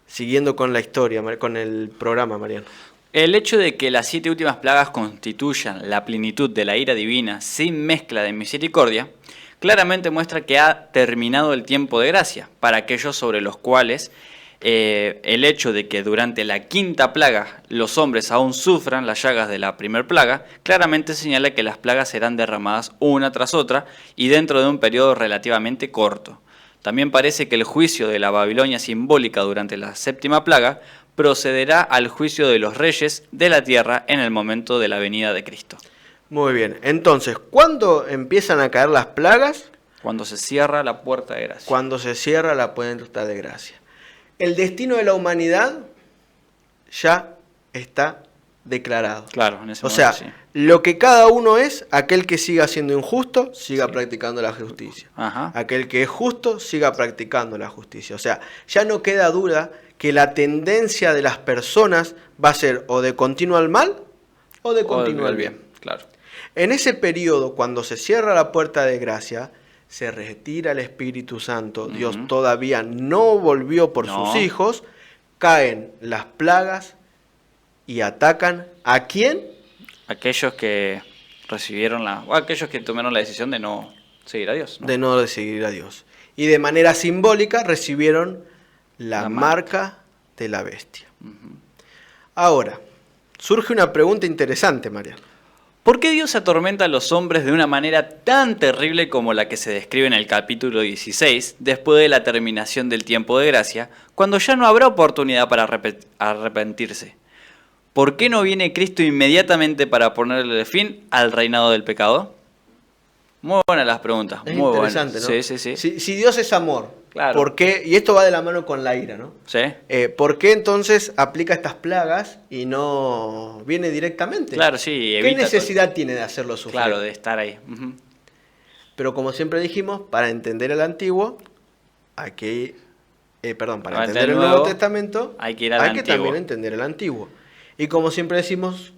Siguiendo con la historia, con el programa, Mariano. El hecho de que las 7 últimas plagas constituyan la plenitud de la ira divina sin mezcla de misericordia, claramente muestra que ha terminado el tiempo de gracia para aquellos sobre los cuales el hecho de que durante la 5ª plaga los hombres aún sufran las llagas de la primera plaga, claramente señala que las plagas serán derramadas una tras otra y dentro de un periodo relativamente corto. También parece que el juicio de la Babilonia simbólica durante la 7ª plaga procederá al juicio de los reyes de la tierra en el momento de la venida de Cristo. Muy bien. Entonces, ¿cuándo empiezan a caer las plagas? Cuando se cierra la puerta de gracia. Cuando se cierra la puerta de gracia. El destino de la humanidad ya está declarado. Claro, en ese O momento sea, sí. lo que cada uno es, aquel que siga siendo injusto, siga Sí. practicando la justicia. Ajá. Aquel que es justo, siga practicando la justicia. O sea, ya no queda duda que la tendencia de las personas va a ser o de continuo al mal o de continuo al bien. Claro. En ese periodo, cuando se cierra la puerta de gracia, se retira el Espíritu Santo, Ujú. Dios todavía no volvió por No. sus hijos, caen las plagas y atacan ¿a quién? Aquellos que recibieron o aquellos que tomaron la decisión de no seguir a Dios, ¿no? De no seguir a Dios. Y de manera simbólica recibieron la La marca de la bestia. Ahora, surge una pregunta interesante, Mariano. ¿Por qué Dios atormenta a los hombres de una manera tan terrible como la que se describe en el capítulo 16, después de la terminación del tiempo de gracia, cuando ya no habrá oportunidad para arrepentirse? ¿Por qué no viene Cristo inmediatamente para ponerle fin al reinado del pecado? Muy buenas las preguntas, Es muy interesante, buenas. ¿no? Sí. Si Dios es amor, Claro. ¿por qué? Y esto va de la mano con la ira, ¿no? ¿Sí? ¿Por qué entonces aplica estas plagas y no viene directamente? Claro, sí. ¿Qué evita necesidad tiene de hacerlo sufrir? Claro, de estar ahí. Ujú. Pero como siempre dijimos, para entender el Antiguo, para Para entender el Nuevo Testamento, hay que ir al que Antiguo. también entender el Antiguo. Y como siempre decimos,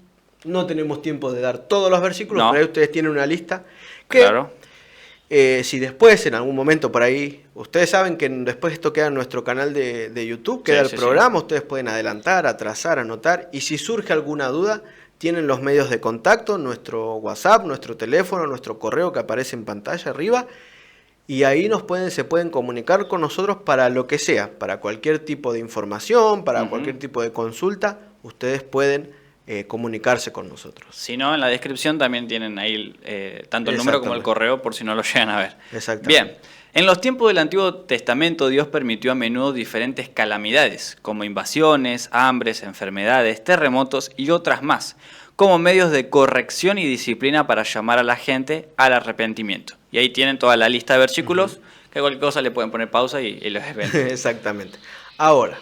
no tenemos tiempo de dar todos los versículos, No. pero ahí ustedes tienen una lista que, Claro. si después, en algún momento por ahí, ustedes saben que después esto queda en nuestro canal de YouTube, queda Sí, el sí, programa, ustedes pueden adelantar, atrasar, anotar, y si surge alguna duda, tienen los medios de contacto, nuestro WhatsApp, nuestro teléfono, nuestro correo que aparece en pantalla arriba, Y ahí se pueden comunicar con nosotros para lo que sea, para cualquier tipo de información, para cualquier tipo de consulta, ustedes pueden comunicarse con nosotros. Si no, en la descripción también tienen ahí tanto el número como el correo por si no lo llegan a ver. Exactamente. Bien, en los tiempos del Antiguo Testamento Dios permitió a menudo diferentes calamidades, como invasiones, hambres, enfermedades, terremotos y otras más, como medios de corrección y disciplina para llamar a la gente al arrepentimiento. Y ahí tienen toda la lista de versículos, que cualquier cosa le pueden poner pausa y los ven. Exactamente. Ahora,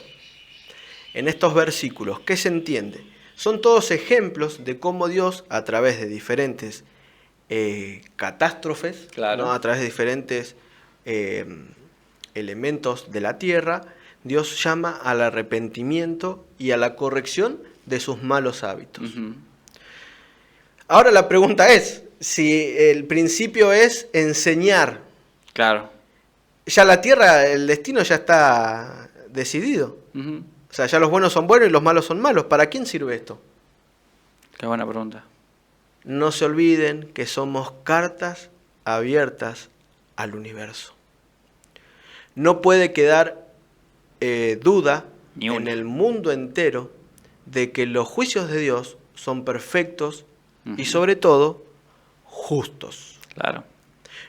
en estos versículos, ¿qué se entiende? Son todos ejemplos de cómo Dios, a través de diferentes catástrofes, Claro. ¿no? A través de diferentes elementos de la tierra, Dios llama al arrepentimiento y a la corrección de sus malos hábitos. Ahora la pregunta es, si el principio es enseñar, Claro. ya la tierra, el destino ya está decidido. O sea, ya los buenos son buenos y los malos son malos. ¿Para quién sirve esto? Qué buena pregunta. No se olviden que somos cartas abiertas al universo. No puede quedar duda Ni una. en el mundo entero de que los juicios de Dios son perfectos y sobre todo justos. Claro.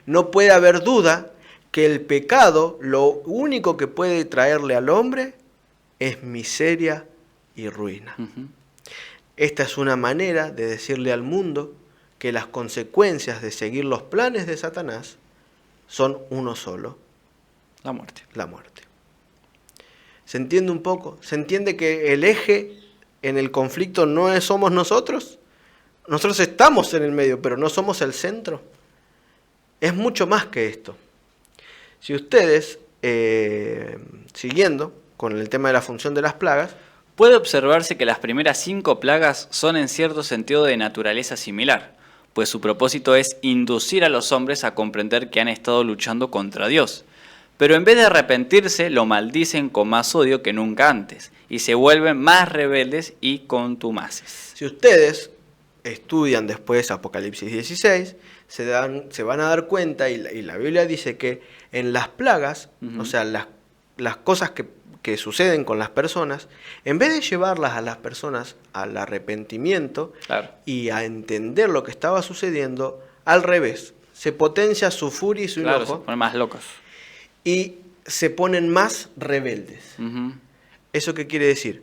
No puede haber duda que el pecado lo único que puede traerle al hombre es miseria y ruina. Esta es una manera de decirle al mundo que las consecuencias de seguir los planes de Satanás son uno solo: La muerte. la muerte. ¿Se entiende un poco? ¿Se entiende que el eje en el conflicto no somos nosotros? Nosotros estamos en el medio, pero no somos el centro. Es mucho más que esto. Si ustedes, siguiendo con el tema de la función de las plagas, Puede observarse que las primeras 5 plagas son en cierto sentido de naturaleza similar, pues su propósito es inducir a los hombres a comprender que han estado luchando contra Dios. Pero en vez de arrepentirse, lo maldicen con más odio que nunca antes, y se vuelven más rebeldes y contumaces. si ustedes estudian después Apocalipsis 16, se van a dar cuenta, y la Biblia dice que en las plagas, o sea, las cosas que suceden con las personas, en vez de llevarlas a las personas al arrepentimiento Claro. y a entender lo que estaba sucediendo, al revés, se potencia su furia y su Claro, se enojo ponen más locos. y se ponen más rebeldes. ¿Eso qué quiere decir?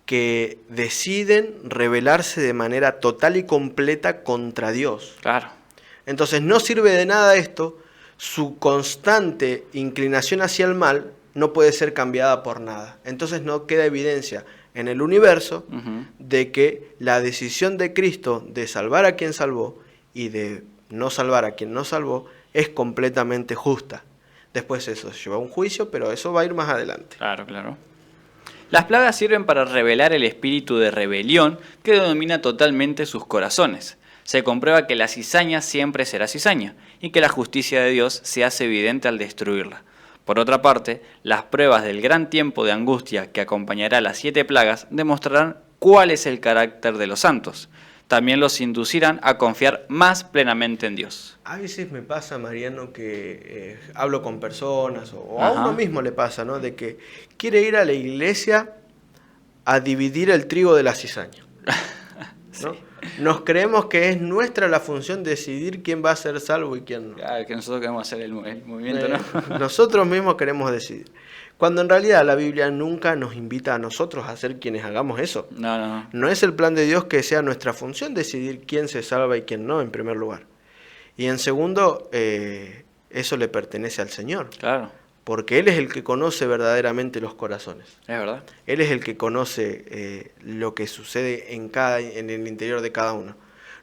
Que deciden rebelarse de manera total y completa contra Dios. Claro. Entonces no sirve de nada esto, su constante inclinación hacia el mal no puede ser cambiada por nada. Entonces no queda evidencia en el universo de que la decisión de Cristo de salvar a quien salvó y de no salvar a quien no salvó es completamente justa. Después eso lleva a un juicio, pero eso va a ir más adelante. Claro, claro. Las plagas sirven para revelar el espíritu de rebelión que domina totalmente sus corazones. Se comprueba que la cizaña siempre será cizaña y que la justicia de Dios se hace evidente al destruirla. Por otra parte, las pruebas del gran tiempo de angustia que acompañará las 7 plagas demostrarán cuál es el carácter de los santos. También los inducirán a confiar más plenamente en Dios. A veces me pasa, Mariano, que hablo con personas, o a uno mismo le pasa, ¿no? De que quiere ir a la iglesia a dividir el trigo de la cizaña, ¿no? Sí. Nos creemos que es nuestra la función decidir quién va a ser salvo y quién no. Claro, que nosotros queremos hacer el movimiento, ¿no? Nosotros mismos queremos decidir. Cuando en realidad la Biblia nunca nos invita a nosotros a ser quienes hagamos eso. No. No es el plan de Dios que sea nuestra función decidir quién se salva y quién no, en primer lugar. Y en segundo, eso le pertenece al Señor. Claro. Porque Él es el que conoce verdaderamente los corazones. Es verdad. Él es el que conoce lo que sucede en el interior de cada uno.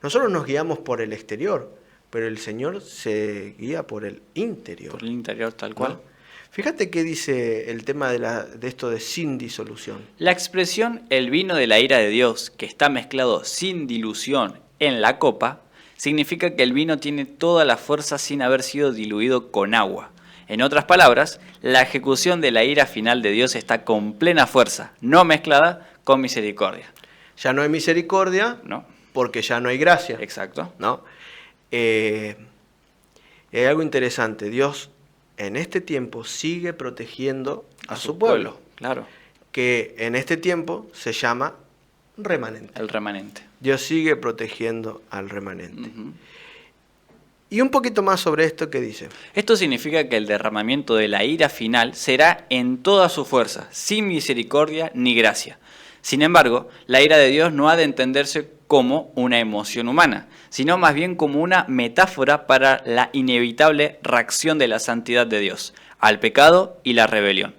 Nosotros nos guiamos por el exterior, pero el Señor se guía por el interior. Por el interior, tal cual. ¿No? Fíjate qué dice el tema de esto de sin disolución. La expresión "el vino de la ira de Dios, que está mezclado sin dilución en la copa", significa que el vino tiene toda la fuerza sin haber sido diluido con agua. En otras palabras, la ejecución de la ira final de Dios está con plena fuerza, no mezclada con misericordia. Ya no hay misericordia, ¿No? porque ya no hay gracia. Exacto. ¿No? Y hay algo interesante, Dios en este tiempo sigue protegiendo a su pueblo. Claro. Que en este tiempo se llama remanente. El remanente. Dios sigue protegiendo al remanente. Uh-huh. Y un poquito más sobre esto que dice. Esto significa que el derramamiento de la ira final será en toda su fuerza, sin misericordia ni gracia. Sin embargo, la ira de Dios no ha de entenderse como una emoción humana, sino más bien como una metáfora para la inevitable reacción de la santidad de Dios al pecado y la rebelión.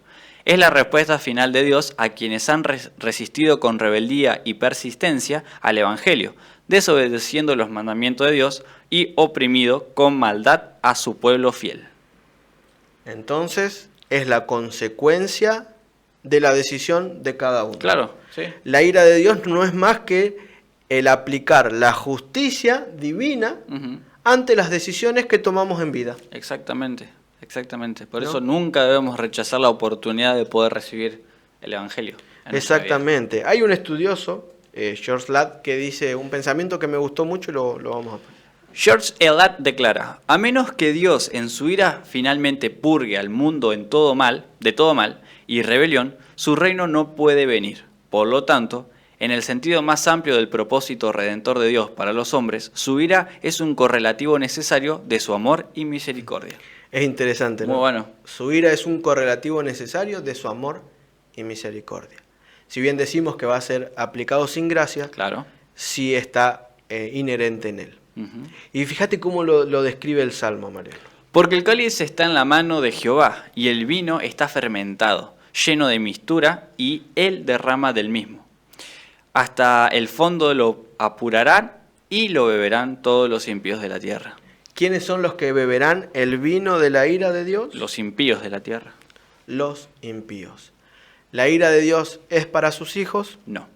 Es la respuesta final de Dios a quienes han resistido con rebeldía y persistencia al Evangelio, desobedeciendo los mandamientos de Dios y oprimido con maldad a su pueblo fiel. Entonces, es la consecuencia de la decisión de cada uno. Claro, sí. La ira de Dios no es más que el aplicar la justicia divina Uh-huh. ante las decisiones que tomamos en vida. Exactamente, exactamente. Por ¿No? eso nunca debemos rechazar la oportunidad de poder recibir el Evangelio. En nuestra vida. Exactamente. Hay un estudioso, George Ladd, que dice un pensamiento que me gustó mucho y lo vamos a poner. George Ladd declara: a menos que Dios en su ira finalmente purgue al mundo de todo mal y rebelión, su reino no puede venir. Por lo tanto, en el sentido más amplio del propósito redentor de Dios para los hombres, su ira es un correlativo necesario de su amor y misericordia. Es interesante, ¿no? Muy bueno. Su ira es un correlativo necesario de su amor y misericordia. Si bien decimos que va a ser aplicado sin gracia, Claro. sí está inherente en él. Uh-huh. Y fíjate cómo lo describe el Salmo, Mariano. Porque el cáliz está en la mano de Jehová, y el vino está fermentado, lleno de mistura, y él derrama del mismo. Hasta el fondo lo apurarán, y lo beberán todos los impíos de la tierra. ¿Quiénes son los que beberán el vino de la ira de Dios? Los impíos de la tierra. Los impíos. ¿La ira de Dios es para sus hijos? No.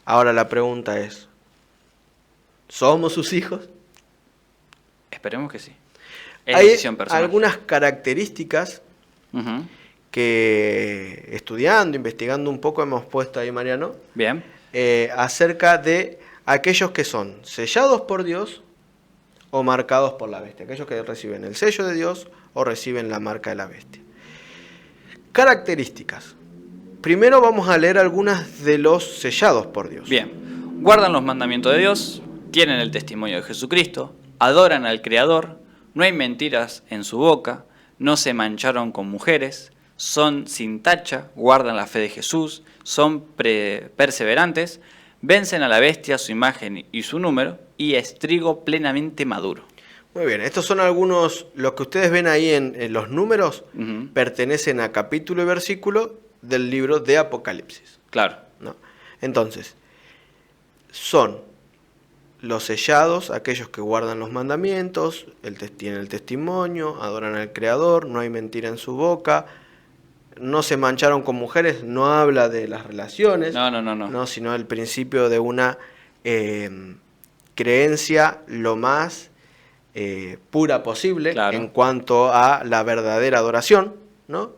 Ahora la pregunta es, ¿somos sus hijos? Esperemos que sí. Es Hay decisión personal. algunas características Ujú. que estudiando, investigando un poco hemos puesto ahí, Mariano, Bien. acerca de aquellos que son sellados por Dios o marcados por la bestia. Aquellos que reciben el sello de Dios o reciben la marca de la bestia. Características. Primero vamos a leer algunas de los sellados por Dios. Bien. Guardan los mandamientos de Dios, tienen el testimonio de Jesucristo, adoran al Creador, no hay mentiras en su boca, no se mancharon con mujeres, son sin tacha, guardan la fe de Jesús, son perseverantes, vencen a la bestia, su imagen y su número, y es trigo plenamente maduro. Muy bien, estos son algunos, lo que ustedes ven ahí en los números, Ujú. pertenecen a capítulo y versículo del libro de Apocalipsis, Claro. ¿no? Entonces, son los sellados, aquellos que guardan los mandamientos, tienen el testimonio, adoran al Creador, no hay mentira en su boca, no se mancharon con mujeres, no habla de las relaciones, No. sino el principio de una creencia lo más pura posible, Claro. en cuanto a la verdadera adoración, ¿no?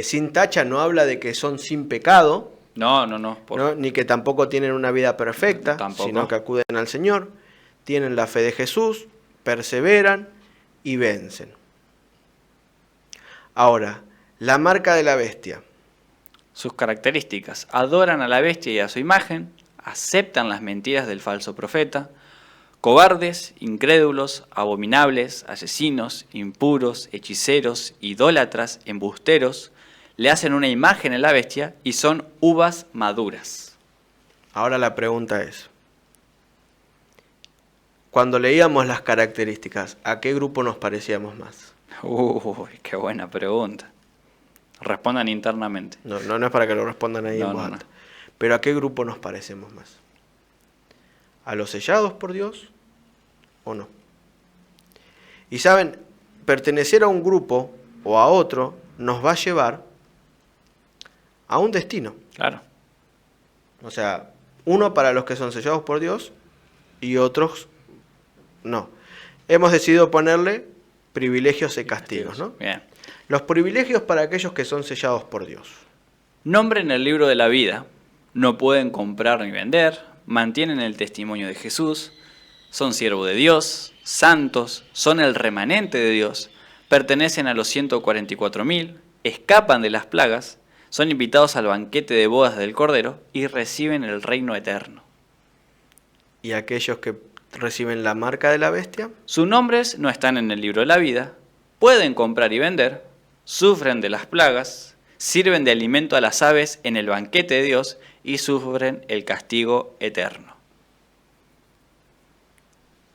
Sin tacha no habla de que son sin pecado, No. ¿no? Ni que tampoco tienen una vida perfecta, Tampoco. sino que acuden al Señor, tienen la fe de Jesús, perseveran y vencen. Ahora, la marca de la bestia. Sus características: adoran a la bestia y a su imagen, aceptan las mentiras del falso profeta, cobardes, incrédulos, abominables, asesinos, impuros, hechiceros, idólatras, embusteros, le hacen una imagen a la bestia y son uvas maduras. Ahora la pregunta es, cuando leíamos las características, ¿a qué grupo nos parecíamos más? Uy, qué buena pregunta. Respondan internamente. No es para que lo respondan ahí en voz No. alta. Pero ¿a qué grupo nos parecemos más? ¿A los sellados por Dios o no? Y saben, pertenecer a un grupo o a otro nos va a llevar a un destino. Claro. O sea, uno para los que son sellados por Dios y otros no. Hemos decidido ponerle privilegios y castigos, ¿no? Bien. Los privilegios para aquellos que son sellados por Dios. Nombren el libro de la vida, no pueden comprar ni vender, mantienen el testimonio de Jesús, son siervos de Dios, santos, son el remanente de Dios, pertenecen a los 144.000, escapan de las plagas, son invitados al banquete de bodas del Cordero y reciben el reino eterno. ¿Y aquellos que reciben la marca de la bestia? Sus nombres no están en el libro de la vida, pueden comprar y vender, sufren de las plagas, sirven de alimento a las aves en el banquete de Dios y sufren el castigo eterno.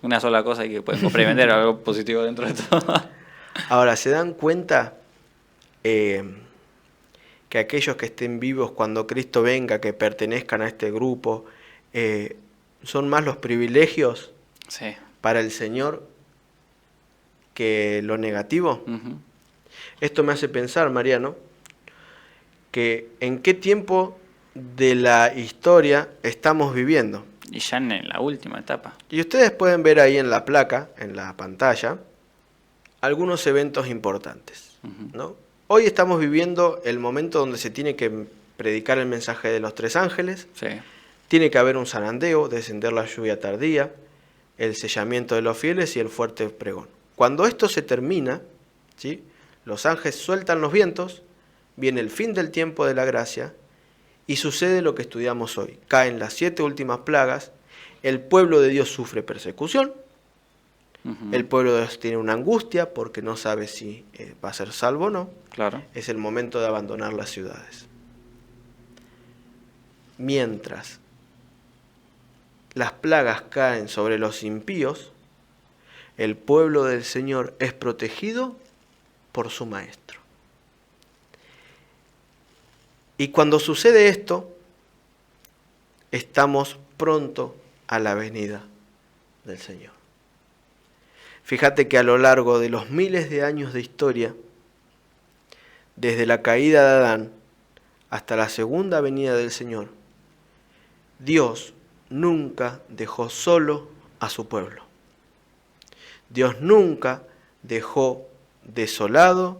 Una sola cosa que pueden comprar y vender, algo positivo dentro de todo. Ahora, ¿se dan cuenta que aquellos que estén vivos cuando Cristo venga, que pertenezcan a este grupo, son más los privilegios Sí. para el Señor que lo negativo? Uh-huh. Esto me hace pensar, Mariano, que en qué tiempo de la historia estamos viviendo. Y ya en la última etapa. Y ustedes pueden ver ahí en la placa, en la pantalla, algunos eventos importantes, ¿no? Hoy estamos viviendo el momento donde se tiene que predicar el mensaje de los 3 ángeles. Sí. Tiene que haber un zarandeo, descender la lluvia tardía, el sellamiento de los fieles y el fuerte pregón. Cuando esto se termina, ¿sí?, los ángeles sueltan los vientos, viene el fin del tiempo de la gracia y sucede lo que estudiamos hoy. Caen las 7 últimas plagas, el pueblo de Dios sufre persecución, el pueblo de Dios tiene una angustia porque no sabe si va a ser salvo o no. Claro. Es el momento de abandonar las ciudades. Mientras las plagas caen sobre los impíos, el pueblo del Señor es protegido por su Maestro. Y cuando sucede esto, estamos pronto a la venida del Señor. Fíjate que a lo largo de los miles de años de historia, desde la caída de Adán hasta la segunda venida del Señor, Dios nunca dejó solo a su pueblo. Dios nunca dejó desolado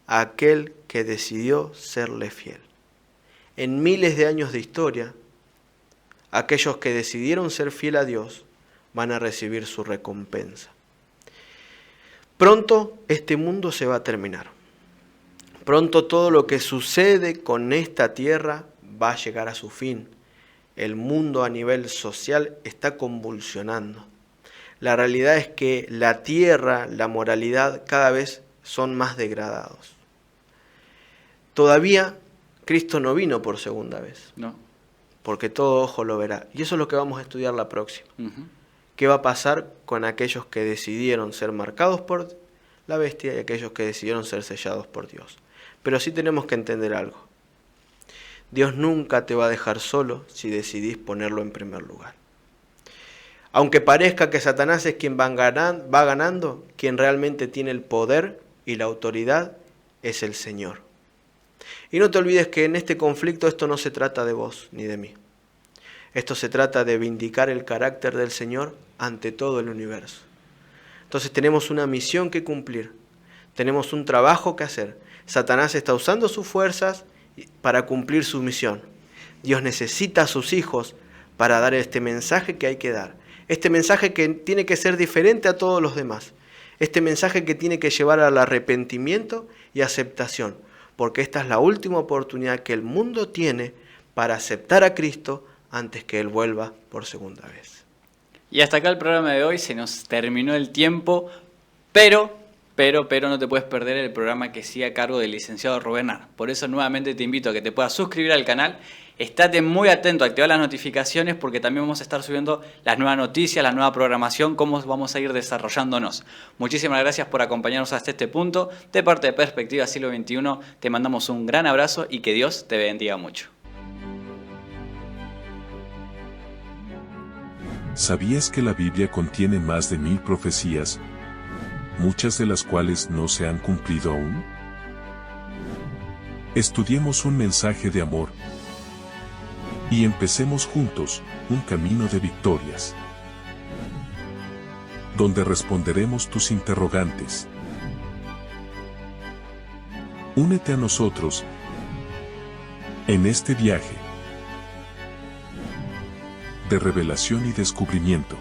a aquel que decidió serle fiel. En miles de años de historia, aquellos que decidieron ser fiel a Dios van a recibir su recompensa. Pronto este mundo se va a terminar. Pronto todo lo que sucede con esta tierra va a llegar a su fin. El mundo a nivel social está convulsionando. La realidad es que la tierra, la moralidad, cada vez son más degradados. Todavía Cristo no vino por segunda vez. No. Porque todo ojo lo verá. Y eso es lo que vamos a estudiar la próxima. Uh-huh. ¿Qué va a pasar con aquellos que decidieron ser marcados por la bestia y aquellos que decidieron ser sellados por Dios? Pero sí tenemos que entender algo. Dios nunca te va a dejar solo si decidís ponerlo en primer lugar. Aunque parezca que Satanás es quien va ganando, quien realmente tiene el poder y la autoridad es el Señor. Y no te olvides que en este conflicto esto no se trata de vos ni de mí. Esto se trata de vindicar el carácter del Señor ante todo el universo. Entonces tenemos una misión que cumplir, tenemos un trabajo que hacer. Satanás está usando sus fuerzas para cumplir su misión. Dios necesita a sus hijos para dar este mensaje que hay que dar. Este mensaje que tiene que ser diferente a todos los demás. Este mensaje que tiene que llevar al arrepentimiento y aceptación. Porque esta es la última oportunidad que el mundo tiene para aceptar a Cristo antes que Él vuelva por segunda vez. Y hasta acá el programa de hoy, se nos terminó el tiempo, pero no te puedes perder el programa que sigue a cargo del licenciado Rubén Ar. Por eso nuevamente te invito a que te puedas suscribir al canal, estate muy atento, activa las notificaciones porque también vamos a estar subiendo las nuevas noticias, la nueva programación, cómo vamos a ir desarrollándonos. Muchísimas gracias por acompañarnos hasta este punto. De parte de Perspectiva Siglo XXI te mandamos un gran abrazo y que Dios te bendiga mucho. ¿Sabías que la Biblia contiene más de 1000 profecías, muchas de las cuales no se han cumplido aún? Estudiemos un mensaje de amor y empecemos juntos un camino de victorias, donde responderemos tus interrogantes. Únete a nosotros en este viaje de revelación y descubrimiento.